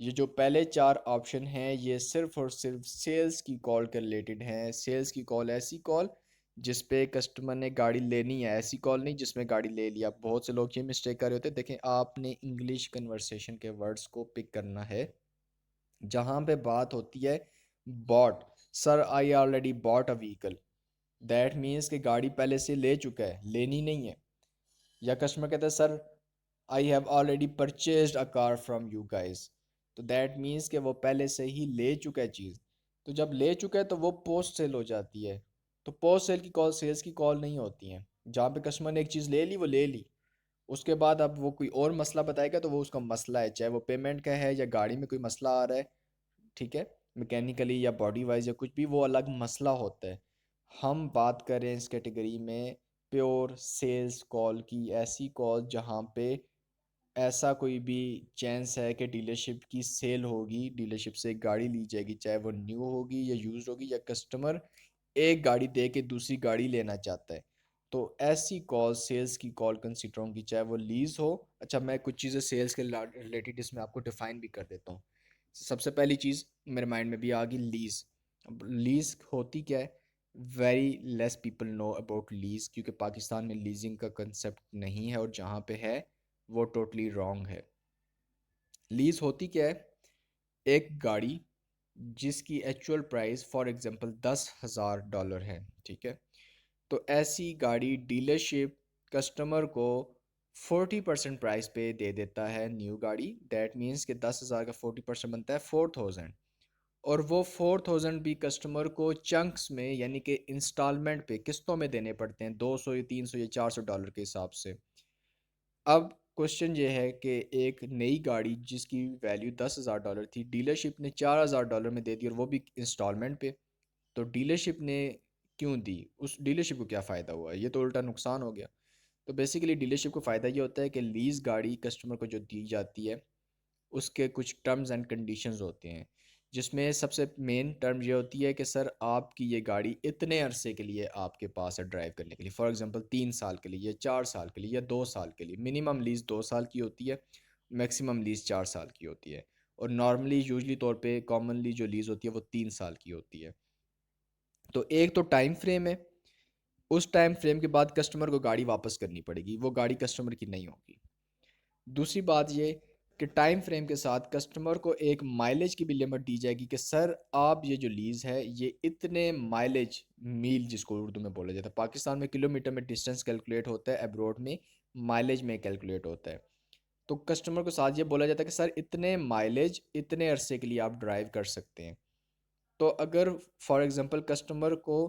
ये जो पहले चार ऑप्शन हैं ये सिर्फ और सिर्फ सेल्स की कॉल के रिलेटेड हैं। सेल्स की कॉल ऐसी कॉल जिस पे कस्टमर ने गाड़ी लेनी है, ऐसी कॉल नहीं जिसमें गाड़ी ले लिया। बहुत से लोग ये मिस्टेक कर रहे होते हैं। देखें, आपने इंग्लिश कन्वर्सेशन के वर्ड्स को पिक करना है। जहाँ पे बात होती है bought, sir I already bought a vehicle, that means कि गाड़ी पहले से ले चुका है, लेनी नहीं है। या कस्टमर कहता है sir I have already purchased a car from you guys, तो दैट मीन्स कि वो पहले से ही ले चुका है चीज़। तो जब ले चुका है तो वो पोस्ट सेल हो जाती है। तो पोस्ट सेल की कॉल सेल्स की कॉल नहीं होती हैं। जहाँ पे कस्टमर ने एक चीज़ ले ली वो ले ली, उसके बाद अब वो कोई और मसला बताएगा तो वो उसका मसला है, चाहे वो पेमेंट का है या गाड़ी में कोई मसला आ रहा है, ठीक है, मैकेनिकली या बॉडी वाइज या कुछ भी, वो अलग मसला होता है। हम बात करें इस कैटेगरी में प्योर सेल्स कॉल की, ऐसी कॉल जहाँ पे ऐसा कोई भी चांस है कि डीलरशिप की सेल होगी, डीलरशिप से एक गाड़ी ली जाएगी, चाहे वो न्यू होगी या यूज होगी, या कस्टमर एक गाड़ी दे के दूसरी गाड़ी लेना चाहता है, तो ऐसी कॉल सेल्स की कॉल कंसिडर होंगी, चाहे वो लीज हो। अच्छा, मैं कुछ चीज़ें सेल्स के रिलेटेड इसमें आपको डिफाइन भी कर देता हूँ। सबसे पहली चीज़ मेरे माइंड में भी आ गई, लीज। अब लीज होती क्या है? Very less people know about lease, क्योंकि पाकिस्तान में लीजिंग का कंसेप्ट नहीं है, और जहाँ पे है वो टोटली रॉन्ग है। लीज होती क्या है? एक गाड़ी जिसकी एक्चुअल प्राइस फॉर एग्जांपल $10,000 है, ठीक है, तो ऐसी गाड़ी डीलरशिप कस्टमर को 40% प्राइस पे दे देता है, न्यू गाड़ी। दैट मीन्स कि 10,000 का 40% बनता है 4,000, और वो 4,000 भी कस्टमर को चंक्स में यानी कि इंस्टॉलमेंट पे किस्तों में देने पड़ते हैं, 200 या 300 या $400 के हिसाब से। अब क्वेश्चन ये है कि एक नई गाड़ी जिसकी वैल्यू $10,000 थी, डीलरशिप ने $4,000 में दे दी, और वो भी इंस्टॉलमेंट पे। तो डीलरशिप ने क्यों दी? उस डीलरशिप को क्या फ़ायदा हुआ? ये तो उल्टा नुकसान हो गया। तो बेसिकली डीलरशिप को फ़ायदा ये होता है कि लीज़ गाड़ी कस्टमर को जो दी जाती है उसके कुछ टर्म्स एंड कंडीशंस होते हैं, जिसमें सबसे मेन टर्म ये होती है कि सर आपकी ये गाड़ी इतने अरसे के लिए आपके पास है ड्राइव करने के लिए, फॉर एग्जांपल 3 साल के लिए या 4 साल के लिए या 2 साल के लिए। मिनिमम लीज़ 2 साल की होती है, मैक्सिमम लीज़ 4 साल की होती है, और नॉर्मली यूजली तौर पे कॉमनली जो लीज़ होती है वो 3 साल की होती है। तो एक तो टाइम फ्रेम है, उस टाइम फ्रेम के बाद कस्टमर को गाड़ी वापस करनी पड़ेगी, वो गाड़ी कस्टमर की नहीं होगी। दूसरी बात ये कि टाइम फ्रेम के साथ कस्टमर को एक माइलेज की भी लिमिट दी जाएगी कि सर आप ये जो लीज़ है ये इतने माइलेज, मील जिसको उर्दू में बोला जाता है, पाकिस्तान में किलोमीटर में डिस्टेंस कैलकुलेट होता है, अब्रॉड में माइलेज में कैलकुलेट होता है। तो कस्टमर को साथ ये बोला जाता है कि सर इतने माइलेज इतने अरसे के लिए आप ड्राइव कर सकते हैं। तो अगर फॉर एग्जांपल कस्टमर को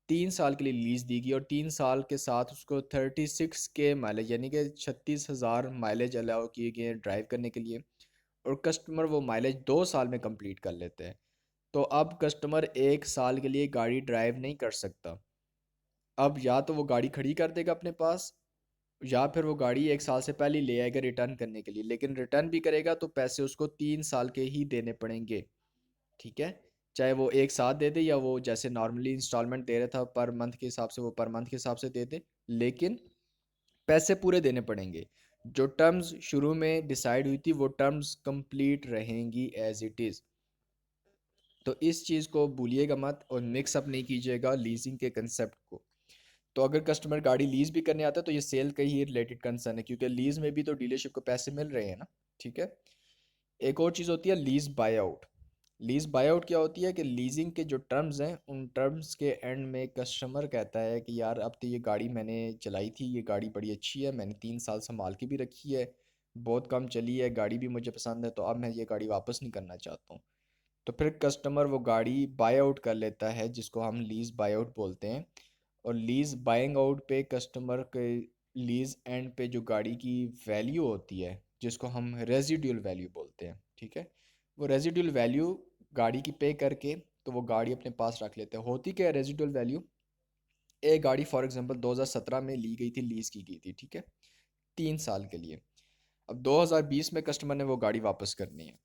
3 साल के लिए लीज़ दी गई और 3 साल के साथ उसको 36 के माइलेज यानी कि 36,000 माइलेज अलाउ किए गए हैं ड्राइव करने के लिए, और कस्टमर वो माइलेज 2 साल में कंप्लीट कर लेते हैं, तो अब कस्टमर 1 साल के लिए गाड़ी ड्राइव नहीं कर सकता। अब या तो वो गाड़ी खड़ी कर देगा अपने पास, या फिर वो गाड़ी 1 साल से पहले ले आएगा रिटर्न करने के लिए, लेकिन रिटर्न भी करेगा तो पैसे उसको 3 साल के ही देने पड़ेंगे, ठीक है। चाहे वो एक साथ दे दे या वो जैसे नॉर्मली इंस्टॉलमेंट दे रहा था पर मंथ के हिसाब से, वो पर मंथ के हिसाब से दे दे, लेकिन पैसे पूरे देने पड़ेंगे। जो टर्म्स शुरू में डिसाइड हुई थी वो टर्म्स कंप्लीट रहेंगी एज इट इज़। तो इस चीज़ को भूलिएगा मत और मिक्स अप नहीं कीजिएगा लीजिंग के कंसेप्ट को। तो अगर कस्टमर गाड़ी लीज भी करने आता है तो ये सेल का ही रिलेटेड कंसर्न है, क्योंकि लीज में भी तो डीलरशिप को पैसे मिल रहे हैं ना, ठीक है। एक और चीज़ होती है lease bye out. Lease bye out क्या होती है कि लीजिंग के जो टर्म्स हैं उन टर्म्स के एंड में कस्टमर कहता है कि यार अब तो ये गाड़ी मैंने चलाई थी, ये गाड़ी बड़ी अच्छी है, मैंने 3 साल संभाल के भी रखी है, बहुत कम चली है, गाड़ी भी मुझे पसंद है, तो अब मैं ये गाड़ी वापस नहीं करना चाहता हूँ। तो फिर कस्टमर वो गाड़ी बाय आउट कर लेता है, जिसको हम लीज बाय आउट बोलते हैं। और लीज बाइंग आउट पे कस्टमर के लीज एंड पे जो गाड़ी की वैल्यू होती है, जिसको हम रेजिडुअल वैल्यू बोलते हैं, ठीक है, वो रेजिडुअल वैल्यू गाड़ी की पे करके तो वो गाड़ी अपने पास रख लेते हैं। होती क्या है रेजिडुअल वैल्यू? एक गाड़ी फॉर एग्जांपल 2017 में ली गई थी, लीज की गई थी, ठीक है, 3 साल के लिए। अब 2020 में कस्टमर ने वो गाड़ी वापस करनी है।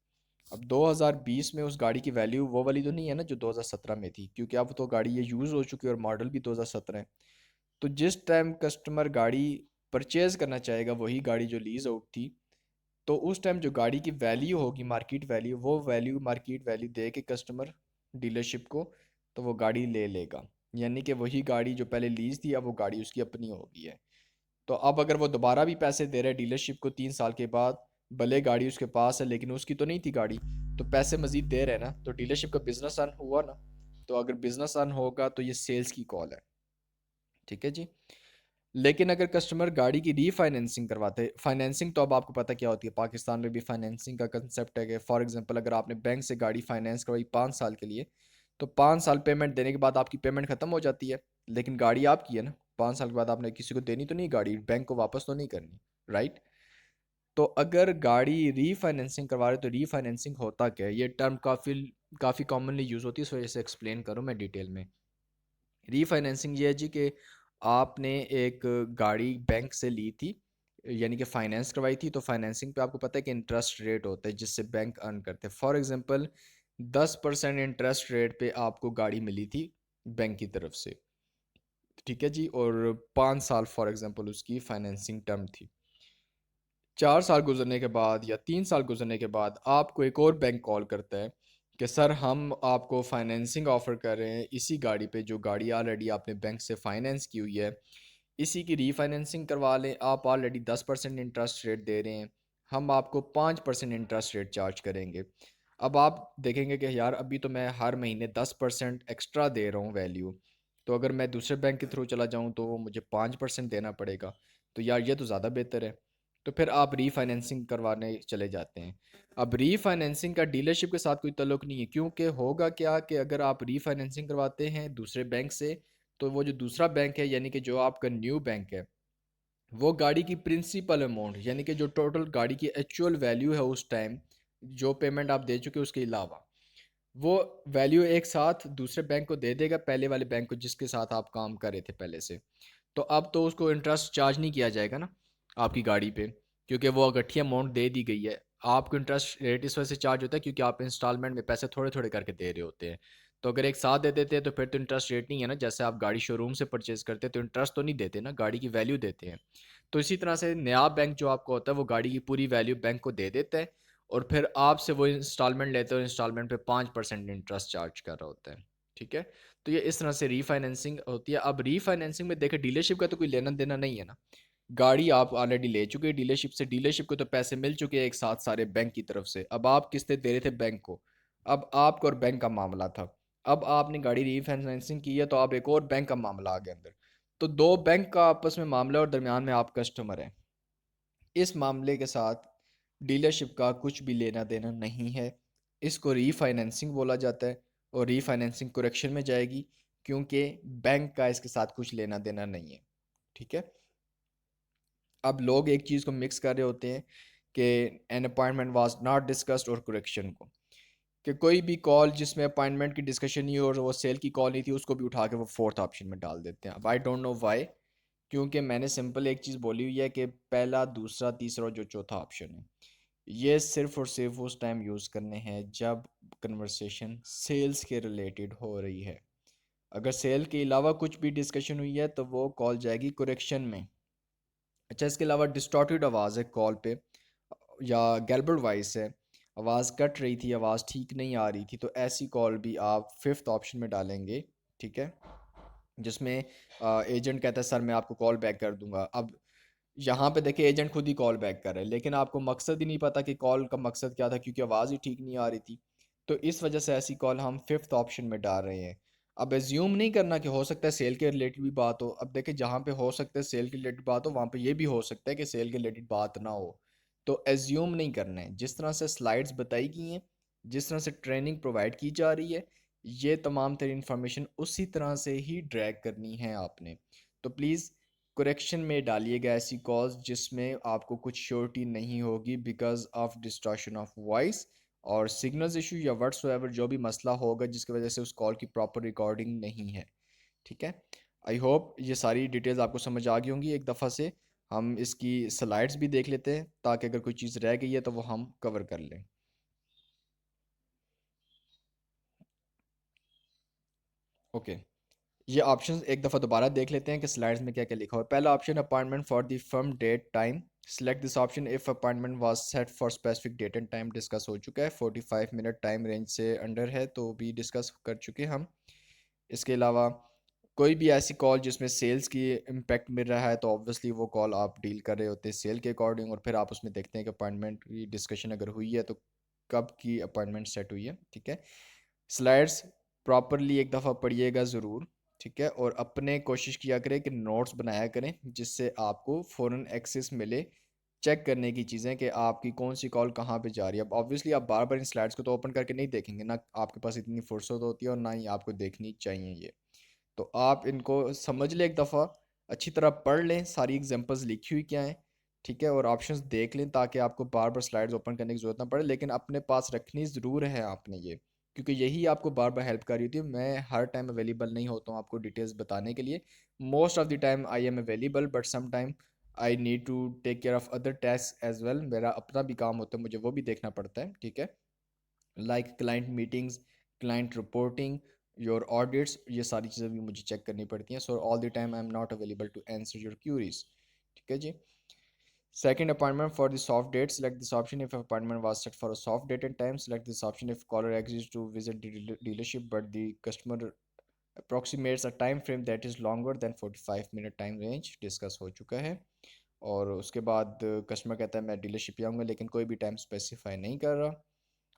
अब 2020 में उस गाड़ी की वैल्यू वो वाली तो नहीं है ना जो 2017 में थी, क्योंकि अब तो गाड़ी ये यूज़ हो चुकी है और मॉडल भी 2017 है। तो जिस टाइम कस्टमर गाड़ी परचेज़ करना चाहेगा वही गाड़ी जो लीज आउट थी, तो उस टाइम जो गाड़ी की वैल्यू होगी मार्केट वैल्यू, वो वैल्यू मार्केट वैल्यू दे के कस्टमर डीलरशिप को तो वो गाड़ी ले लेगा। यानी कि वही गाड़ी जो पहले लीज थी अब वो गाड़ी उसकी अपनी हो गई है। तो अब अगर वो दोबारा भी पैसे दे रहे हैं डीलरशिप को 3 साल के बाद, भले गाड़ी उसके पास है लेकिन उसकी तो नहीं थी गाड़ी, तो पैसे मजीद दे रहे हैं ना, तो डीलरशिप का बिजनेस रन हुआ ना। तो अगर बिजनेस रन होगा तो ये सेल्स की कॉल है, ठीक है जी। लेकिन अगर कस्टमर गाड़ी की रीफाइनेंसिंग करवाते हैं, फाइनेंसिंग तो अब आपको पता क्या होती है, पाकिस्तान में भी फाइनेंसिंग का कंसेप्ट है कि फॉर एग्जांपल अगर आपने बैंक से गाड़ी फाइनेंस करवाई 5 साल के लिए, तो 5 साल पेमेंट देने के बाद आपकी पेमेंट ख़त्म हो जाती है, लेकिन गाड़ी आपकी है ना। 5 साल के बाद आपने किसी को देनी तो नहीं गाड़ी, बैंक को वापस तो नहीं करनी, राइट। तो अगर गाड़ी रीफाइनेंसिंग करवा रहे हो तो रीफाइनेंसिंग होता क्या है, ये टर्म काफ़ी काफ़ी कॉमनली यूज़ होती है, इस वजह से एक्सप्लेन करूँ मैं डिटेल में। रीफाइनेंसिंग ये है जी कि आपने एक गाड़ी बैंक से ली थी, यानी कि फाइनेंस करवाई थी, तो फाइनेंसिंग पे आपको पता है कि इंटरेस्ट रेट होता है जिससे बैंक अर्न करते हैं। फॉर एग्जांपल 10% इंटरेस्ट रेट पे आपको गाड़ी मिली थी बैंक की तरफ से, ठीक है जी, और 5 साल फॉर एग्जांपल उसकी फाइनेंसिंग टर्म थी। 4 साल गुजरने के बाद या 3 साल गुजरने के बाद आपको एक और बैंक कॉल करता है कि सर हम आपको फाइनेंसिंग ऑफ़र कर रहे हैं इसी गाड़ी पे, जो गाड़ी ऑलरेडी आपने बैंक से फाइनेंस की हुई है, इसी की रीफाइनेंसिंग करवा लें। आप ऑलरेडी 10% इंटरेस्ट रेट दे रहे हैं, हम आपको 5% इंटरेस्ट रेट चार्ज करेंगे। अब आप देखेंगे कि यार अभी तो मैं हर महीने 10% एक्स्ट्रा दे रहा हूँ वैल्यू, तो अगर मैं दूसरे बैंक के थ्रू चला जाऊँ तो वो मुझे 5% देना पड़ेगा, तो यार ये तो ज़्यादा बेहतर है। तो फिर आप रीफाइनेंसिंग करवाने चले जाते हैं। अब रीफाइनेंसिंग का डीलरशिप के साथ कोई ताल्लुक नहीं है, क्योंकि होगा क्या कि अगर आप रीफाइनेंसिंग करवाते हैं दूसरे बैंक से, तो वो जो दूसरा बैंक है यानी कि जो आपका न्यू बैंक है, वो गाड़ी की प्रिंसिपल अमाउंट यानी कि जो टोटल गाड़ी की एक्चुअल वैल्यू है उस टाइम, जो पेमेंट आप दे चुके उसके अलावा, वो वैल्यू एक साथ दूसरे बैंक को दे देगा, पहले वाले बैंक को जिसके साथ आप काम कर रहे थे पहले से। तो अब तो उसको इंटरेस्ट चार्ज नहीं किया जाएगा ना आपकी गाड़ी पे, क्योंकि वो इकट्ठी अमाउंट दे दी गई है। आपको इंटरेस्ट रेट इस वजह से चार्ज होता है क्योंकि आप इंस्टॉलमेंट में पैसे थोड़े थोड़े करके दे रहे होते हैं। तो अगर एक साथ दे देते हैं तो फिर तो इंटरेस्ट रेट नहीं है ना, जैसे आप गाड़ी शोरूम से परचेज करते हैं तो इंटरेस्ट तो नहीं देते ना, गाड़ी की वैल्यू देते हैं। तो इसी तरह से नया बैंक जो आपको होता है वो गाड़ी की पूरी वैल्यू बैंक को दे देता है, और फिर आपसे वो इंस्टॉलमेंट लेते हो, इंस्टॉलमेंट पे 5% इंटरेस्ट चार्ज कर रहा होता है, ठीक है। तो ये इस तरह से रीफाइनेंसिंग होती है। अब रीफाइनेंसिंग में देखें डीलरशिप का तो कोई लेना देना नहीं है ना, गाड़ी आप ऑलरेडी ले चुके हैं डीलरशिप से, डीलरशिप को तो पैसे मिल चुके हैं एक साथ सारे बैंक की तरफ से, अब आप किस्तें दे रहे थे बैंक को, अब आपको और बैंक का मामला था। अब आपने गाड़ी रीफाइनेंसिंग की है तो अब एक और बैंक का मामला आ गया अंदर, तो दो बैंक का आपस में मामला और दरमियान में आप कस्टमर हैं। इस मामले के साथ डीलरशिप का कुछ भी लेना देना नहीं है, इसको रीफाइनेंसिंग बोला जाता है, और रीफाइनेंसिंग करेक्शन में जाएगी क्योंकि बैंक का इसके साथ कुछ लेना देना नहीं है, ठीक है। अब लोग एक चीज़ को मिक्स कर रहे होते हैं कि N appointment was not discussed और करेक्शन को, कि कोई भी कॉल जिसमें अपॉइंटमेंट की डिस्कशन नहीं और वो सेल की कॉल नहीं थी उसको भी उठा के वो फोर्थ ऑप्शन में डाल देते हैं। अब आई डोंट नो वाई, क्योंकि मैंने सिंपल एक चीज़ बोली हुई है कि पहला दूसरा तीसरा और जो चौथा ऑप्शन है ये सिर्फ और सिर्फ उस टाइम यूज़ करने हैं जब कन्वर्सेशन सेल्स के रिलेटेड हो रही है। अगर सेल के अलावा कुछ भी डिस्कशन हुई है तो वो कॉल जाएगी करेक्शन में। अच्छा, इसके अलावा डिस्टॉर्टेड आवाज़ है कॉल पे, या गैल्बर्ड वॉइस है, आवाज़ कट रही थी, आवाज़ ठीक नहीं आ रही थी, तो ऐसी कॉल भी आप फिफ्थ ऑप्शन में डालेंगे, ठीक है, जिसमें एजेंट कहता है सर मैं आपको कॉल बैक कर दूंगा। अब यहाँ पे देखिए एजेंट खुद ही कॉल बैक कर रहा है लेकिन आपको मकसद ही नहीं पता कि कॉल का मकसद क्या था, क्योंकि आवाज़ ही ठीक नहीं आ रही थी। तो इस वजह से ऐसी कॉल हम फिफ्थ ऑप्शन में डाल रहे हैं। अब एज्यूम नहीं करना कि हो सकता है सेल के रिलेटेड भी बात हो। अब देखिए जहाँ पे हो सकता है सेल के रिलेटेड बात हो वहाँ पे ये भी हो सकता है कि सेल के रिलेटेड बात ना हो। तो एज्यूम नहीं करना है, जिस तरह से स्लाइड्स बताई गई हैं, जिस तरह से ट्रेनिंग प्रोवाइड की जा रही है, ये तमाम तरह इन्फॉर्मेशन उसी तरह से ही ड्रैग करनी है आपने। तो प्लीज़ करेक्शन में डालिएगा ऐसी कॉल्स जिसमें आपको कुछ श्योरिटी नहीं होगी because of distortion of voice और सिग्नल्स इशू या व्हाट्सएवर जो भी मसला होगा जिसकी वजह से उस कॉल की प्रॉपर रिकॉर्डिंग नहीं है। ठीक है, आई होप ये सारी डिटेल्स आपको समझ आ गई होंगी। एक दफ़ा से हम इसकी स्लाइड्स भी देख लेते हैं ताकि अगर कोई चीज़ रह गई है तो वो हम कवर कर लें। ओके, ये ऑप्शंस एक दफ़ा दोबारा देख लेते हैं कि स्लाइड्स में क्या क्या लिखा हुआ है। पहला option appointment for the firm date time, select this option if appointment was set for specific date and time, discuss हो चुका है। 45 मिनट टाइम रेंज से अंडर है तो भी डिस्कस कर चुके हैं हम। इसके अलावा कोई भी ऐसी कॉल जिसमें सेल्स की इम्पैक्ट मिल रहा है तो ऑब्वियसली वो कॉल आप डील कर रहे होते हैं सेल के अकॉर्डिंग, और फिर आप उसमें देखते हैं कि अपॉइंटमेंट की डिस्कशन अगर हुई है तो कब की अपॉइंटमेंट सेट हुई है। ठीक है, स्लाइड्स प्रॉपरली एक दफ़ा पढ़िएगा ज़रूर। ठीक है, और अपने कोशिश किया करें कि नोट्स बनाया करें जिससे आपको फ़ौरन एक्सेस मिले चेक करने की चीज़ें कि आपकी कौन सी कॉल कहाँ पे जा रही है। अब ऑब्वियसली आप बार बार इन स्लाइड्स को तो ओपन करके नहीं देखेंगे ना, आपके पास इतनी फुर्सत होती है और ना ही आपको देखनी चाहिए ये। तो आप इनको समझ लें एक दफ़ा, अच्छी तरह पढ़ लें सारी एग्जांपल्स लिखी हुई क्या हैं। ठीक है, और ऑप्शंस देख लें ताकि आपको बार बार स्लाइड्स ओपन करने की ज़रूरत ना पड़े, लेकिन अपने पास रखनी ज़रूर है आपने ये, क्योंकि यही आपको बार बार हेल्प कर रही होती है। मैं हर टाइम अवेलेबल नहीं होता हूँ आपको डिटेल्स बताने के लिए। Most of the time I am available but some time I need to take care of other task as well. मेरा अपना भी काम होता है, मुझे वो भी देखना पड़ता है। ठीक है, like client meetings, client reporting, your audits, ये सारी चीज़ें भी मुझे चेक करनी पड़ती हैं। So all the time I am not available to answer your queries. ठीक है जी। Second, appointment for the soft date. Select this option if appointment was set for a soft date and time. Select this option if caller agrees to visit the dealership but the customer approximates a time frame that is longer than 45 minute time range. Discuss हो चुका है। और उसके बाद customer कहता है मैं dealership आऊँगा लेकिन कोई भी टाइम स्पेसिफाई नहीं कर रहा।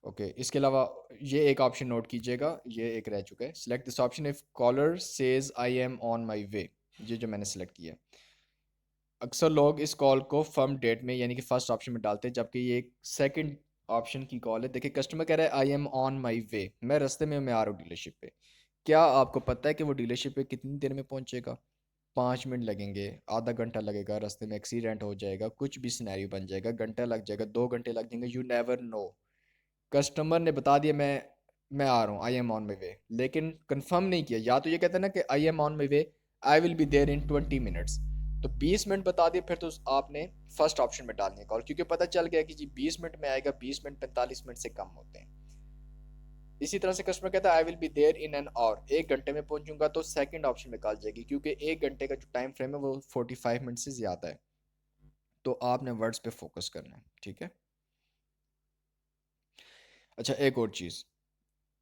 ओके, इसके अलावा ये एक ऑप्शन नोट कीजिएगा, ये एक रह चुका है। Select this option if caller says I am on my way, ये जो मैंने सेलेक्ट किया है। अक्सर लोग इस कॉल को फर्म डेट में यानी कि फर्स्ट ऑप्शन में डालते हैं, जबकि ये एक सेकंड ऑप्शन की कॉल है। देखिए, कस्टमर कह रहा है आई एम ऑन माई वे, मैं रास्ते में मैं आ रहा हूँ डीलरशिप पे। क्या आपको पता है कि वो डीलरशिप पे कितनी देर में पहुंचेगा? 5 मिनट लगेंगे, आधा घंटा लगेगा, रास्ते में एक्सीडेंट हो जाएगा, कुछ भी सिनेरियो बन जाएगा, घंटा लग जाएगा, 2 घंटे लग जाएंगे, यू नेवर नो। कस्टमर ने बता दिया मैं आ रहा हूँ, आई एम ऑन माई वे, लेकिन कंफर्म नहीं किया। या तो ये कहता है ना कि I am on my way, I will be there in 20 minutes, तो 20 मिनट बता दिए, फिर तो आपने फर्स्ट ऑप्शन में डालनी है कॉल, क्योंकि पता चल गया कि जी 20 मिनट में आएगा, 20 मिनट 45 मिनट से कम होते हैं। इसी तरह से कस्टमर कहता है I will be there in an hour, 1 घंटे में पहुंचूंगा, तो सेकंड ऑप्शन में कॉल जाएगी, क्योंकि 1 घंटे का जो टाइम फ्रेम है वो 45 मिनट से ज़्यादा है। तो आपने वर्ड्स पे फोकस करना है। ठीक है, अच्छा एक और चीज़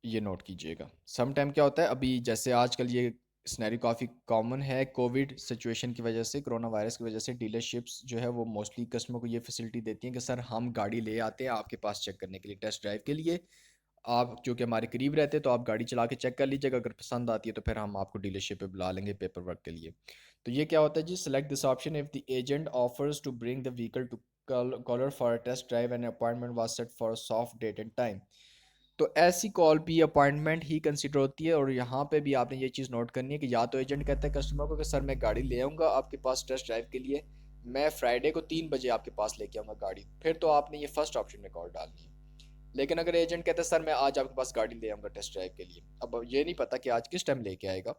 ये नोट कीजिएगा। सम टाइम क्या होता है, अभी जैसे आजकल ये सिनेरियो काफ़ी कॉमन है, कोविड सिचुएशन की वजह से, कोरोना वायरस की वजह से डीलरशिप्स जो है वो मोस्टली कस्टमर को ये फैसिलिटी देती हैं कि सर हम गाड़ी ले आते हैं आपके पास चेक करने के लिए, टेस्ट ड्राइव के लिए। आप चूँकि हमारे करीब रहते हैं तो आप गाड़ी चला के चेक कर लीजिएगा, अगर पसंद आती है तो फिर हम आपको डीलरशिप पे बुला लेंगे पेपर वर्क के लिए। तो ये क्या होता है जी, select this option if the agent offers to bring the vehicle to caller for a test drive and appointment was set for a soft date and time. तो ऐसी कॉल भी अपॉइंटमेंट ही कंसिडर होती है, और यहाँ पे भी आपने ये चीज़ नोट करनी है कि या तो एजेंट कहता है कस्टमर को कि सर मैं गाड़ी ले आऊँगा आपके पास टेस्ट ड्राइव के लिए, मैं फ्राइडे को 3 बजे आपके पास लेके आऊँगा गाड़ी, फिर तो आपने ये फर्स्ट ऑप्शन में कॉल डालनी है। लेकिन अगर एजेंट कहता है सर मैं आज आपके पास गाड़ी ले आऊँगा टेस्ट ड्राइव के लिए, अब ये नहीं पता कि आज किस टाइम लेके आएगा,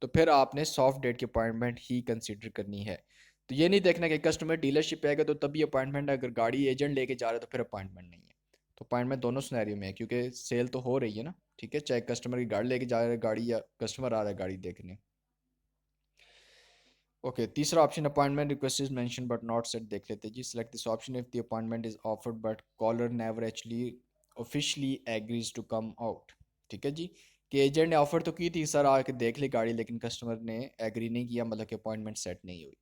तो फिर आपने सॉफ्ट डेट की अपॉइंटमेंट ही कंसिडर करनी है। तो ये नहीं देखना कि कस्टमर डीलरशिप पे आएगा तो तभी अपॉइंटमेंट है, अगर गाड़ी एजेंट लेके जा रहा है तो फिर अपॉइंटमेंट नहीं है। तो अपॉइंटमेंट दोनों सिनेरियो में है, क्योंकि सेल तो हो रही है ना। ठीक है, चाहे कस्टमर की गाड़ी लेके जा रहा है गाड़ी, या कस्टमर आ रहा है गाड़ी देखने। ओके, तीसरा option appointment request is mention but not set, देख लेते हैं जी। Select this option if the appointment is offered but caller never actually officially agrees to come out. ठीक है जी, कि एजेंट ने ऑफर तो की थी सर आके देख ले गाड़ी, लेकिन कस्टमर ने एग्री नहीं किया, मतलब कि अपॉइंटमेंट सेट नहीं हुई।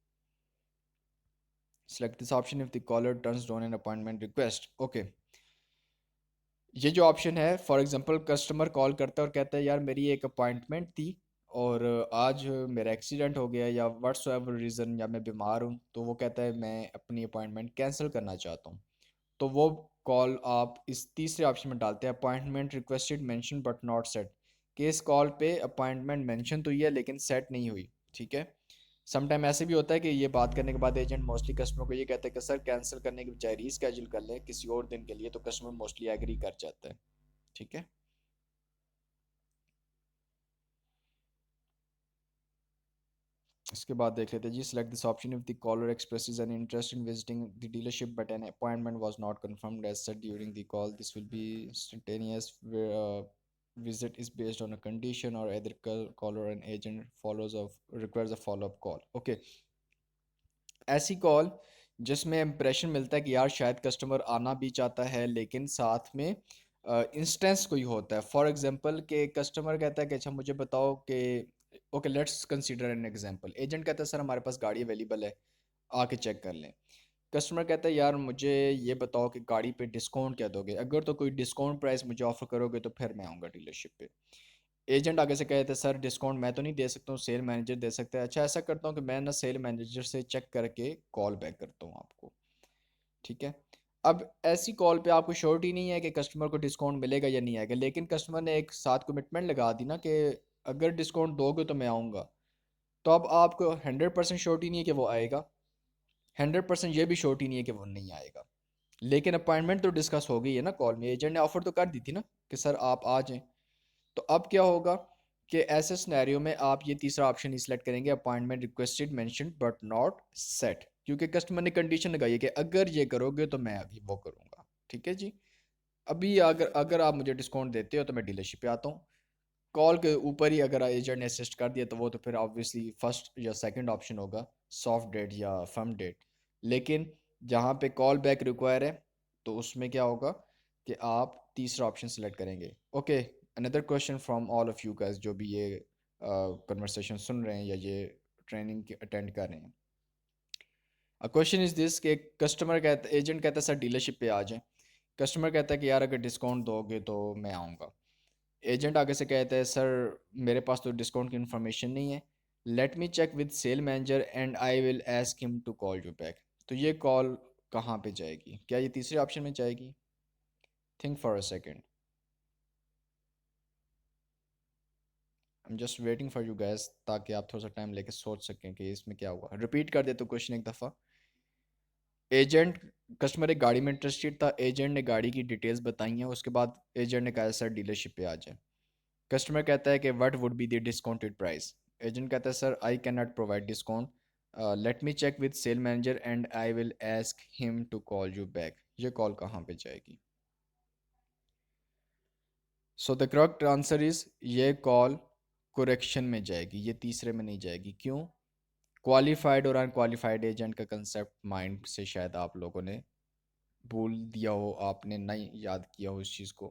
Select this option if the caller turns down an appointment request. Okay, ये जो ऑप्शन है, फॉर एग्जांपल कस्टमर कॉल करता है और कहता है यार मेरी एक अपॉइंटमेंट थी और आज मेरा एक्सीडेंट हो गया या व्हाट्सएवर रीज़न, या मैं बीमार हूँ, तो वो कहता है मैं अपनी अपॉइंटमेंट कैंसिल करना चाहता हूँ। तो वो कॉल आप इस तीसरे ऑप्शन में डालते हैं, appointment requested mention but not set, कि इस कॉल पे अपॉइंटमेंट मेंशन तो ही है लेकिन सेट नहीं हुई। ठीक है, सम टाइम ऐसे भी होता है कि ये बात करने के बाद एजेंट मोस्टली कस्टमर को ये कहता है कि सर कैंसिल करने के बजाय रीस्केड्यूल कर लें किसी और दिन के लिए, तो कस्टमर मोस्टली एग्री कर जाता है। ठीक है। इसके बाद देख लेते हैं जी, select this option if the caller expresses an interest in visiting the dealership but an appointment was not confirmed as said during the call, this will be instantaneous visit is based on a condition or either caller and agent follows of requires a follow up call। okay, ऐसी call जिसमें impression मिलता है कि यार शायद customer आना भी चाहता है लेकिन साथ में इंस्टेंस कोई होता है। फॉर एग्जांपल कि कस्टमर कहता है कि अच्छा मुझे बताओ कि okay let's consider an example, agent कहता है सर हमारे पास गाड़ी अवेलेबल है, आके चेक कर लें। कस्टमर कहता है यार मुझे ये बताओ कि गाड़ी पे डिस्काउंट क्या दोगे, अगर तो कोई डिस्काउंट प्राइस मुझे ऑफर करोगे तो फिर मैं आऊँगा डीलरशिप पे। एजेंट आगे से कहते हैं सर डिस्काउंट मैं तो नहीं दे सकता हूँ, सेल मैनेजर दे सकता है। अच्छा ऐसा करता हूँ कि मैं ना सेल मैनेजर से चेक करके कॉल बैक करता हूँ आपको। ठीक है। अब ऐसी कॉल पे आपको श्योरिटी नहीं है कि कस्टमर को डिस्काउंट मिलेगा या नहीं आएगा, लेकिन कस्टमर ने एक साथ कमिटमेंट लगा दी ना कि अगर डिस्काउंट दोगे तो मैं आऊँगा, तो अब आपको 100% श्योरिटी नहीं है कि वो आएगा, 100% ये भी श्योरिटी नहीं है कि वो नहीं आएगा। लेकिन अपॉइंटमेंट तो डिस्कस हो गई है ना कॉल में, एजेंट ने ऑफर तो कर दी थी ना कि सर आप आ जाएं। तो अब क्या होगा कि ऐसे सिनेरियो में आप ये तीसरा ऑप्शन ही सिलेक्ट करेंगे, appointment requested mentioned but not set, क्योंकि कस्टमर ने कंडीशन लगाई है कि अगर ये करोगे तो मैं अभी वो करूँगा। ठीक है जी। अभी अगर अगर आप मुझे डिस्काउंट देते हो तो मैं डीलरशिप पे आता हूँ। कॉल के ऊपर ही अगर एजेंट ने असिस्ट कर दिया तो वो तो फिर ऑब्वियसली फर्स्ट या सेकंड ऑप्शन होगा, सॉफ्ट डेट या फर्म डेट। लेकिन जहाँ पे कॉल बैक रिक्वायर है तो उसमें क्या होगा कि आप तीसरा ऑप्शन सेलेक्ट करेंगे। Okay, another question from all of you guys जो भी ये कन्वर्सेशन सुन रहे हैं या ये ट्रेनिंग अटेंड कर रहे हैं। क्वेश्चन इज दिस कि कस्टमर कहता एजेंट कहता है सर डीलरशिप पे आ जाएं। कस्टमर कहता है कि यार अगर डिस्काउंट दोगे तो मैं आऊँगा। एजेंट आगे से कहता है सर मेरे पास तो डिस्काउंट की इन्फॉर्मेशन नहीं है, let me check with sale manager and I will ask him to call you back. तो ये कॉल कहाँ पे जाएगी? क्या ये तीसरे ऑप्शन में जाएगी? Think for a second, I am just waiting for you gas ताकि आप थोड़ा सा टाइम लेके सोच सकें कि इसमें क्या हुआ। रिपीट कर दे तो क्वेश्चन एक दफ़ा। एजेंट कस्टमर एक गाड़ी में इंटरेस्टेड था, एजेंट ने गाड़ी की डिटेल्स बताई हैं, उसके बाद एजेंट ने कहा सर डीलरशिप पे आ जाए। कस्टमर कहता है कि what would be the discounted price. Agent कहता है sir I can not provide discount, let me check with sale manager and I will ask him to call you back. ये call कहाँ पे जाएगी? So the correct answer is ये call correction में जाएगी, ये तीसरे में नहीं जाएगी। क्यों? क्वालिफाइड और अनक्वालिफाइड एजेंट का कंसेप्ट माइंड से शायद आप लोगों ने भूल दिया हो, आपने नहीं याद किया हो इस चीज़ को,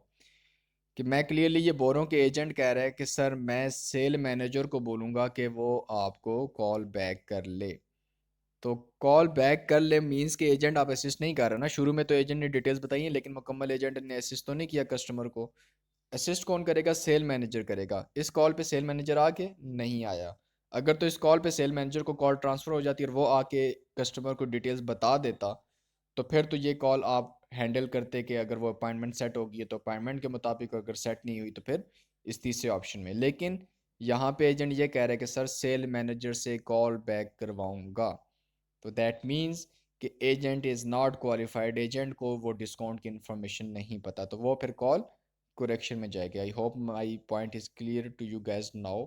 कि मैं क्लियरली ये बोल रहा हूँ कि एजेंट कह रहा है कि सर मैं सेल मैनेजर को बोलूँगा कि वो आपको कॉल बैक कर ले। तो कॉल बैक कर ले मींस कि एजेंट आप असिस्ट नहीं कर रहे ना। शुरू में तो एजेंट ने डिटेल्स बताई हैं लेकिन मुकम्मल एजेंट ने असिस्ट तो नहीं किया कस्टमर को। असिस्ट कौन करेगा? सेल मैनेजर करेगा। इस कॉल पे सेल मैनेजर आके नहीं आया। अगर तो इस कॉल पे सेल मैनेजर को कॉल ट्रांसफ़र हो जाती और वो आके कस्टमर को डिटेल्स बता देता तो फिर तो ये कॉल आप हैंडल करते कि अगर वो अपॉइंटमेंट सेट होगी है तो अपॉइंटमेंट के मुताबिक, अगर सेट नहीं हुई तो फिर इस तीसरे ऑप्शन में। लेकिन यहाँ पे एजेंट ये कह रहा है कि सर सेल मैनेजर से कॉल बैक करवाऊँगा, तो दैट मीन्स कि agent is not qualified, agent को वो डिस्काउंट की इन्फॉर्मेशन नहीं पता, तो वो फिर कॉल करेक्शन में जाएगी। I hope my point is clear to you guys now.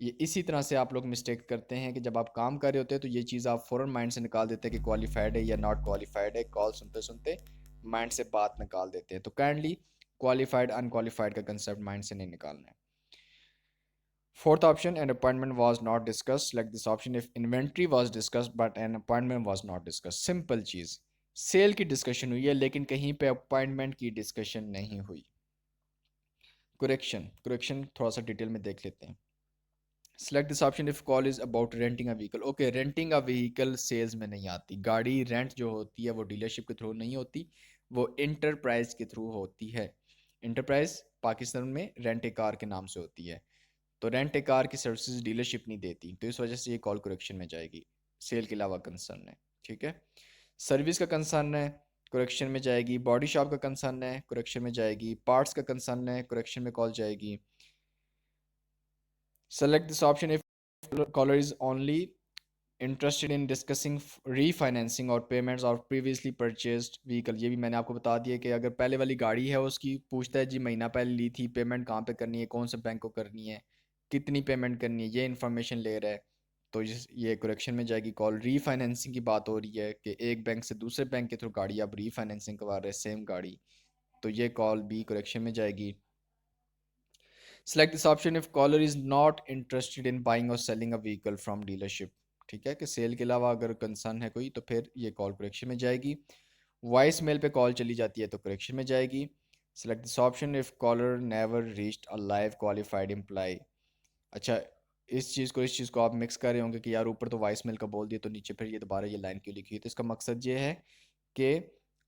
ये इसी तरह से आप लोग मिस्टेक करते हैं कि जब आप काम कर रहे होते हैं तो ये चीज़ आप फ़ौरन माइंड से निकाल देते हैं कि क्वालिफाइड है या नॉट क्वालिफाइड है, कॉल सुनते सुनते माइंड से बात निकाल देते हैं। तो काइंडली क्वालिफाइड अनक्वालिफाइड का कंसेप्ट माइंड से नहीं निकालना है। Fourth option, an appointment was not discussed. Select this option if inventory was discussed but an appointment was not discussed. Simple चीज़, सेल की डिस्कशन हुई है लेकिन कहीं पे अपॉइंटमेंट की डिस्कशन नहीं हुई। कुरेक्शन, कुरेक्शन थोड़ा सा डिटेल में देख लेते हैं। Select this option if call is about renting a vehicle. Okay, renting a vehicle sales में नहीं आती। गाड़ी रेंट जो होती है वो डीलरशिप के थ्रू नहीं होती, वो इंटरप्राइज के थ्रू होती है। इंटरप्राइज पाकिस्तान में रेंट ए कार के नाम से होती है। तो रेंट ए कार की सर्विसेज डीलरशिप नहीं देती, तो इस वजह से ये कॉल करेक्शन में जाएगी। सेल के अलावा कंसर्न है। ठीक है। सर्विस का कंसर्न है, करेक्शन में जाएगी। बॉडी शॉप का कंसर्न है, करेक्शन में जाएगी। पार्ट्स का कंसर्न है, करेक्शन में कॉल जाएगी। Select this option if caller is only interested in discussing refinancing और पेमेंट्स और प्रीवियसली परचेज्ड व्हीकल, ये भी मैंने आपको बता दिया कि अगर पहले वाली गाड़ी है उसकी पूछता है जी महीना पहले ली थी, पेमेंट कहाँ पे करनी है, कौन से बैंक को करनी है, कितनी पेमेंट करनी है, ये इन्फॉर्मेशन ले रहा है, तो ये करेक्शन में जाएगी कॉल। रीफाइनेंसिंग की बात हो रही है कि एक बैंक से दूसरे बैंक के थ्रू गाड़ी आप रीफाइनेंसिंग करवा रहे हैं सेम गाड़ी, तो ये कॉल बी करेक्शन में जाएगी। Select this option if caller is not interested in buying और selling a vehicle from dealership, ठीक है, कि सेल के अलावा अगर कंसर्न है कोई तो फिर ये कॉल करेक्शन में जाएगी। वॉइस मेल पे कॉल चली जाती है तो करेक्शन में जाएगी। Select this option if caller never reached a live qualified employee. अच्छा, इस चीज़ को आप मिक्स कर रहे होंगे कि यार ऊपर तो वॉइस मेल का बोल दिया तो नीचे फिर ये दोबारा ये लाइन क्यों लिखी है, तो इसका मकसद ये है कि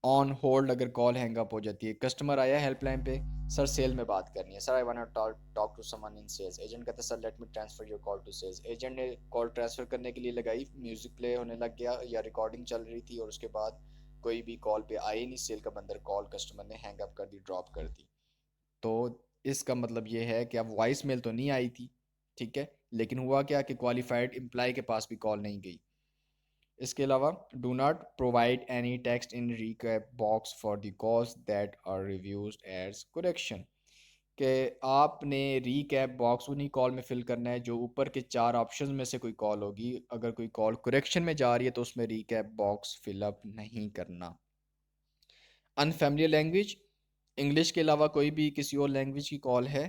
ऑन होल्ड अगर कॉल हैंग अप हो जाती है, कस्टमर आया हेल्पलाइन पे, सर सेल में बात करनी है, sir I want to talk to someone in sales, agent कहता है sir let me transfer your call to sales, agent ने कॉल ट्रांसफर करने के लिए लगाई, म्यूजिक प्ले होने लग गया या रिकॉर्डिंग चल रही थी और उसके बाद कोई भी कॉल पे आई नहीं, सेल का बंदर कॉल कस्टमर ने हैंग अप कर दी, ड्रॉप कर दी, तो इसका मतलब ये है कि अब वॉइस मेल तो नहीं आई थी, ठीक है, लेकिन हुआ क्या कि क्वालिफाइड एम्प्लॉय के पास भी कॉल नहीं गई। इसके अलावा do not provide any text in recap box for the calls that are reviews as correction, कि आपने रीकैप बॉक्स उन्हीं कॉल में फिल करना है जो ऊपर के 4 ऑप्शंस में से कोई कॉल होगी, अगर कोई कॉल करेक्शन में जा रही है तो उसमें रीकैप बॉक्स फिलअप नहीं करना। अनफैमिलियर लैंग्वेज, इंग्लिश के अलावा कोई भी किसी और लैंग्वेज की कॉल है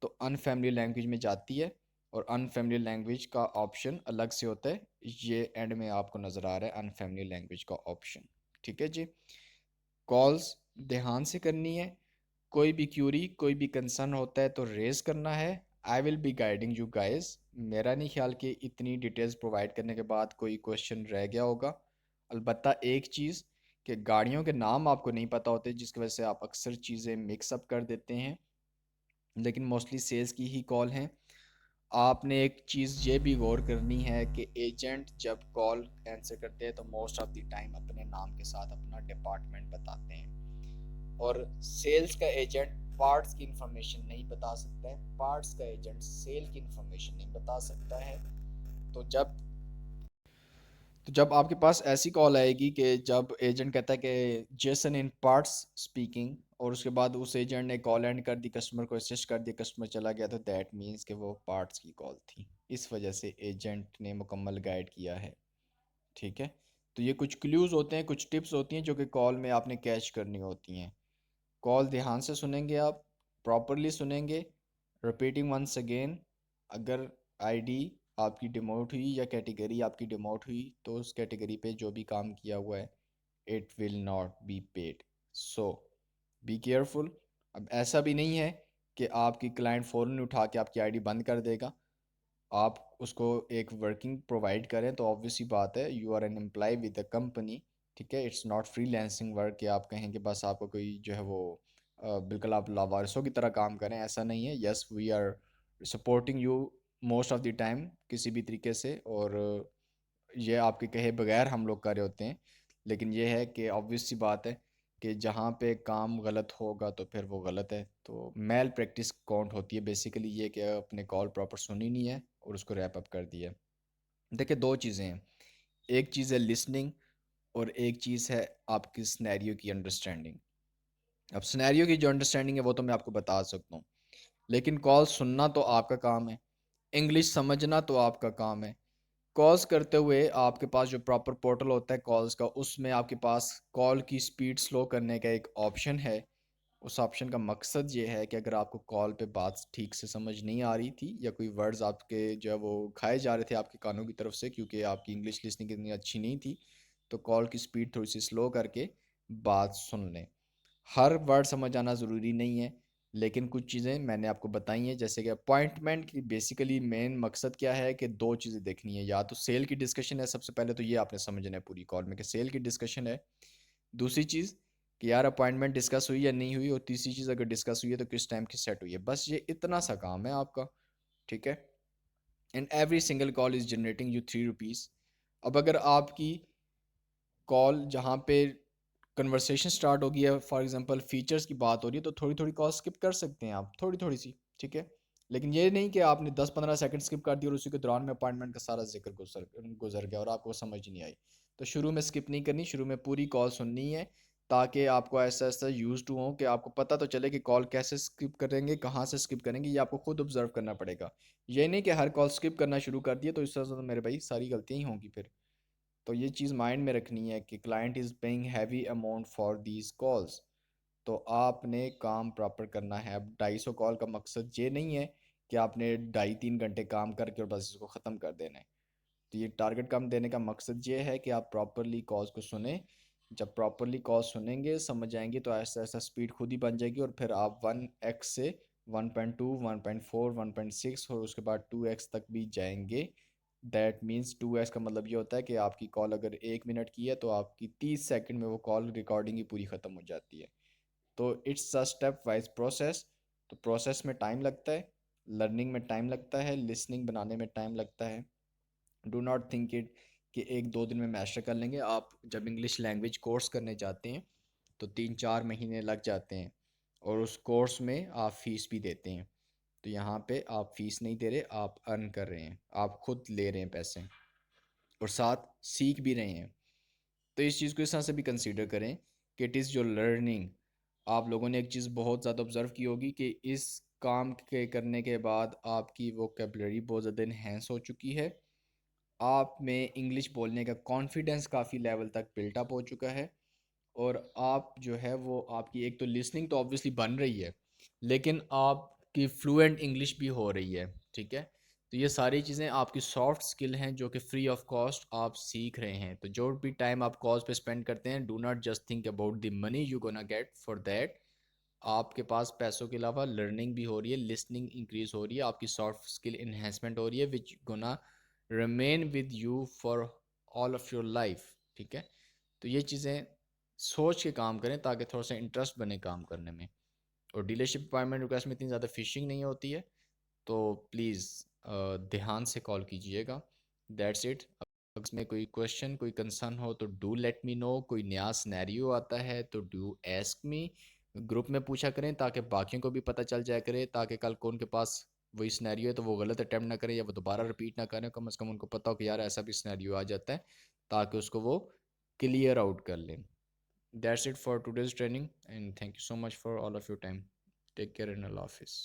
तो अनफैमिलियर लैंग्वेज में जाती है, और अनफैमिलियर लैंग्वेज का ऑप्शन अलग से होता है, ये एंड में आपको नज़र आ रहा है अनफैमिलियर लैंग्वेज का ऑप्शन, ठीक है जी। कॉल्स ध्यान से करनी है, कोई भी क्यूरी कोई भी कंसर्न होता है तो रेज़ करना है। I will be guiding you guys, मेरा नहीं ख्याल कि इतनी डिटेल्स प्रोवाइड करने के बाद कोई क्वेश्चन रह गया होगा। अलबत्ता एक चीज़ कि गाड़ियों के नाम आपको नहीं पता होते जिसकी वजह से आप अक्सर चीज़ें मिक्सअप कर देते हैं, लेकिन मोस्टली सेल्स की ही कॉल हैं। आपने एक चीज़ ये भी गौर करनी है कि एजेंट जब कॉल आंसर करते हैं तो मोस्ट ऑफ द टाइम अपने नाम के साथ अपना डिपार्टमेंट बताते हैं, और सेल्स का एजेंट पार्ट्स की इंफॉर्मेशन नहीं बता सकता है, पार्ट्स का एजेंट सेल की इंफॉर्मेशन नहीं बता सकता है। तो जब आपके पास ऐसी कॉल आएगी कि जब एजेंट कहता है कि जेसन इन पार्ट्स स्पीकिंग, और उसके बाद उस एजेंट ने कॉल एंड कर दी, कस्टमर को असिस्ट कर दिया, कस्टमर चला गया, तो दैट मीन्स कि वो पार्ट्स की कॉल थी, इस वजह से एजेंट ने मुकम्मल गाइड किया है, ठीक है। तो ये कुछ क्लूज़ होते हैं, कुछ टिप्स होती हैं जो कि कॉल में आपने कैच करनी होती हैं। कॉल ध्यान से सुनेंगे आप, प्रॉपरली सुनेंगे, रिपीटिंग वंस अगेन, अगर आईडी आपकी डिमोट हुई या कैटेगरी आपकी डिमोट हुई तो उस कैटेगरी पे जो भी काम किया हुआ है it will not be paid, so be careful. अब ऐसा भी नहीं है कि आपकी क्लाइंट फ़ौरन उठा के आपकी आईडी बंद कर देगा, आप उसको एक वर्किंग प्रोवाइड करें तो ऑब्वियसली बात है you are an employee with the company, ठीक है, इट्स नॉट फ्रीलांसिंग वर्क कि आप कहें कि बस आपको कोई जो है वो बिल्कुल आप लावारिसों की तरह काम करें, ऐसा नहीं है। Yes we are supporting you most of the time किसी भी तरीके से, और ये आपके कहे बगैर हम लोग कर रहे होते हैं, लेकिन ये है कि ऑब्वियस सी बात है कि जहाँ पे काम गलत होगा तो फिर वो गलत है, तो मेल प्रैक्टिस काउंट होती है बेसिकली, ये कि अपने कॉल प्रॉपर सुनी नहीं है और उसको रैप अप कर दिया। देखिए दो चीज़ें हैं, एक चीज़ है लिसनिंग और एक चीज़ है आपकी स्नैरियो की अंडरस्टैंडिंग। अब स्नैरियो की जो अंडरस्टैंडिंग है वो तो मैं आपको बता सकता हूँ, लेकिन कॉल सुनना तो आपका काम है, इंग्लिश समझना तो आपका काम है। कॉल्स करते हुए आपके पास जो प्रॉपर पोर्टल होता है कॉल्स का, उसमें आपके पास कॉल की स्पीड स्लो करने का एक ऑप्शन है। उस ऑप्शन का मकसद ये है कि अगर आपको कॉल पे बात ठीक से समझ नहीं आ रही थी या कोई वर्ड्स आपके जो है वो खाए जा रहे थे आपके कानों की तरफ से क्योंकि आपकी इंग्लिश लिसनिंग इतनी अच्छी नहीं थी, तो कॉल की स्पीड थोड़ी सी स्लो करके बात सुन लें। हर वर्ड समझ आना ज़रूरी नहीं है, लेकिन कुछ चीज़ें मैंने आपको बताई हैं, जैसे कि अपॉइंटमेंट की बेसिकली मेन मकसद क्या है कि दो चीज़ें देखनी है, या तो सेल की डिस्कशन है, सबसे पहले तो ये आपने समझना है पूरी कॉल में कि सेल की डिस्कशन है। दूसरी चीज़ कि यार अपॉइंटमेंट डिस्कस हुई या नहीं हुई, और तीसरी चीज़ अगर डिस्कस हुई है तो किस टाइम की सेट हुई है, बस ये इतना सा काम है आपका, ठीक है। And every single call is generating you 3 rupees. अब अगर आपकी कॉल जहाँ पे कन्वर्सेशन स्टार्ट होगी है, फॉर एग्जांपल फीचर्स की बात हो रही है, तो थोड़ी थोड़ी कॉल स्किप कर सकते हैं आप, थोड़ी थोड़ी सी, ठीक है। लेकिन ये नहीं कि आपने 10-15 सेकंड स्किप कर दिया और उसी के दौरान में अपॉइंटमेंट का सारा जिक्र गुजर गुजर गया और आपको समझ नहीं आई। तो शुरू में स्किप नहीं करनी, शुरू में पूरी कॉल सुननी है, ताकि आपको ऐसा ऐसा यूज़ टू हो कि आपको पता तो चले कि कॉल कैसे स्किप करेंगे, कहाँ से स्किप करेंगे, ये आपको खुद ऑब्जर्व करना पड़ेगा। ये नहीं कि हर कॉल स्किप करना शुरू कर दिया तो इससे तो मेरे भाई सारी गलतियाँ ही होंगी फिर। तो ये चीज़ माइंड में रखनी है कि client is paying heavy amount for these calls. तो आपने काम प्रॉपर करना है। अब 250 कॉल का मकसद ये नहीं है कि आपने 2.5-3 घंटे काम करके और बस इसको ख़त्म कर देना है। तो ये टारगेट कम देने का मकसद ये है कि आप प्रॉपरली कॉल्स को सुने। जब प्रॉपरली कॉल सुनेंगे, समझ आएंगे, तो ऐसा ऐसा स्पीड खुद ही बन जाएगी और फिर आप 1x से 1.2, 1.4, 1.6 और उसके बाद 2x तक भी जाएंगे। दैट मीन्स 2x का मतलब ये होता है कि आपकी कॉल अगर 1 मिनट की है तो आपकी 30 सेकंड में वो कॉल रिकॉर्डिंग ही पूरी ख़त्म हो जाती है। तो it's a step wise process. तो प्रोसेस में टाइम लगता है, लर्निंग में टाइम लगता है, लिसनिंग बनाने में टाइम लगता है। डू नॉट थिंक इट कि 1-2 दिन में मास्टर कर लेंगे। आप जब इंग्लिश लैंग्वेज कोर्स करने जाते हैं तो 3-4 महीने लग जाते हैं और उस कोर्स में आप फ़ीस भी देते हैं। तो यहाँ पे आप फ़ीस नहीं दे रहे, आप अर्न कर रहे हैं, आप खुद ले रहे हैं पैसे और साथ सीख भी रहे हैं। तो इस चीज़ को इस तरह से भी कंसीडर करें कि इट इज़ योर लर्निंग। आप लोगों ने एक चीज़ बहुत ज़्यादा ऑब्ज़र्व की होगी कि इस काम के करने के बाद आपकी वोकेबलरी बहुत ज़्यादा इन्हेंस हो चुकी है। आप में इंग्लिश बोलने का कॉन्फिडेंस काफ़ी लेवल तक बिल्टअप हो चुका है और आप जो है वो आपकी एक तो लिसनिंग तो ऑब्वियसली बन रही है, लेकिन आपकी फ्लुएंट इंग्लिश भी हो रही है। ठीक है, तो ये सारी चीज़ें आपकी सॉफ्ट स्किल हैं जो कि फ्री ऑफ कॉस्ट आप सीख रहे हैं। तो जो भी टाइम आप कॉज पे स्पेंड करते हैं, do not just think about the money you gonna get for that. आपके पास पैसों के अलावा लर्निंग भी हो रही है, लिसनिंग इंक्रीज हो रही है, आपकी सॉफ्ट स्किल इन्हेंसमेंट हो रही है, which gonna remain with you for all of your life. ठीक है, तो ये चीज़ें सोच के काम करें ताकि थोड़ा सा इंटरेस्ट बने काम करने में। और डीलरशिप अपॉइंटमेंट रिक्वेस्ट में इतनी ज़्यादा फिशिंग नहीं होती है, तो प्लीज़ ध्यान से कॉल कीजिएगा। That's it. अगर इसमें कोई क्वेश्चन कोई कंसर्न हो तो डू लेट मी नो। कोई नया सिनेरियो आता है तो डू एस्क मी। ग्रुप में पूछा करें ताकि बाकियों को भी पता चल जाया करे, ताकि कल को उनके पास वही सिनेरियो है तो वो गलत अटैम्प्ट ना करें या वो दोबारा रिपीट ना करें। कम से कम उनको पता हो कि यार ऐसा भी सिनेरियो आ जाता है, ताकि उसको वो क्लियर आउट कर लें। That's it for today's training and thank you so much for all of your time. Take care इन अल्लाह हाफिज़।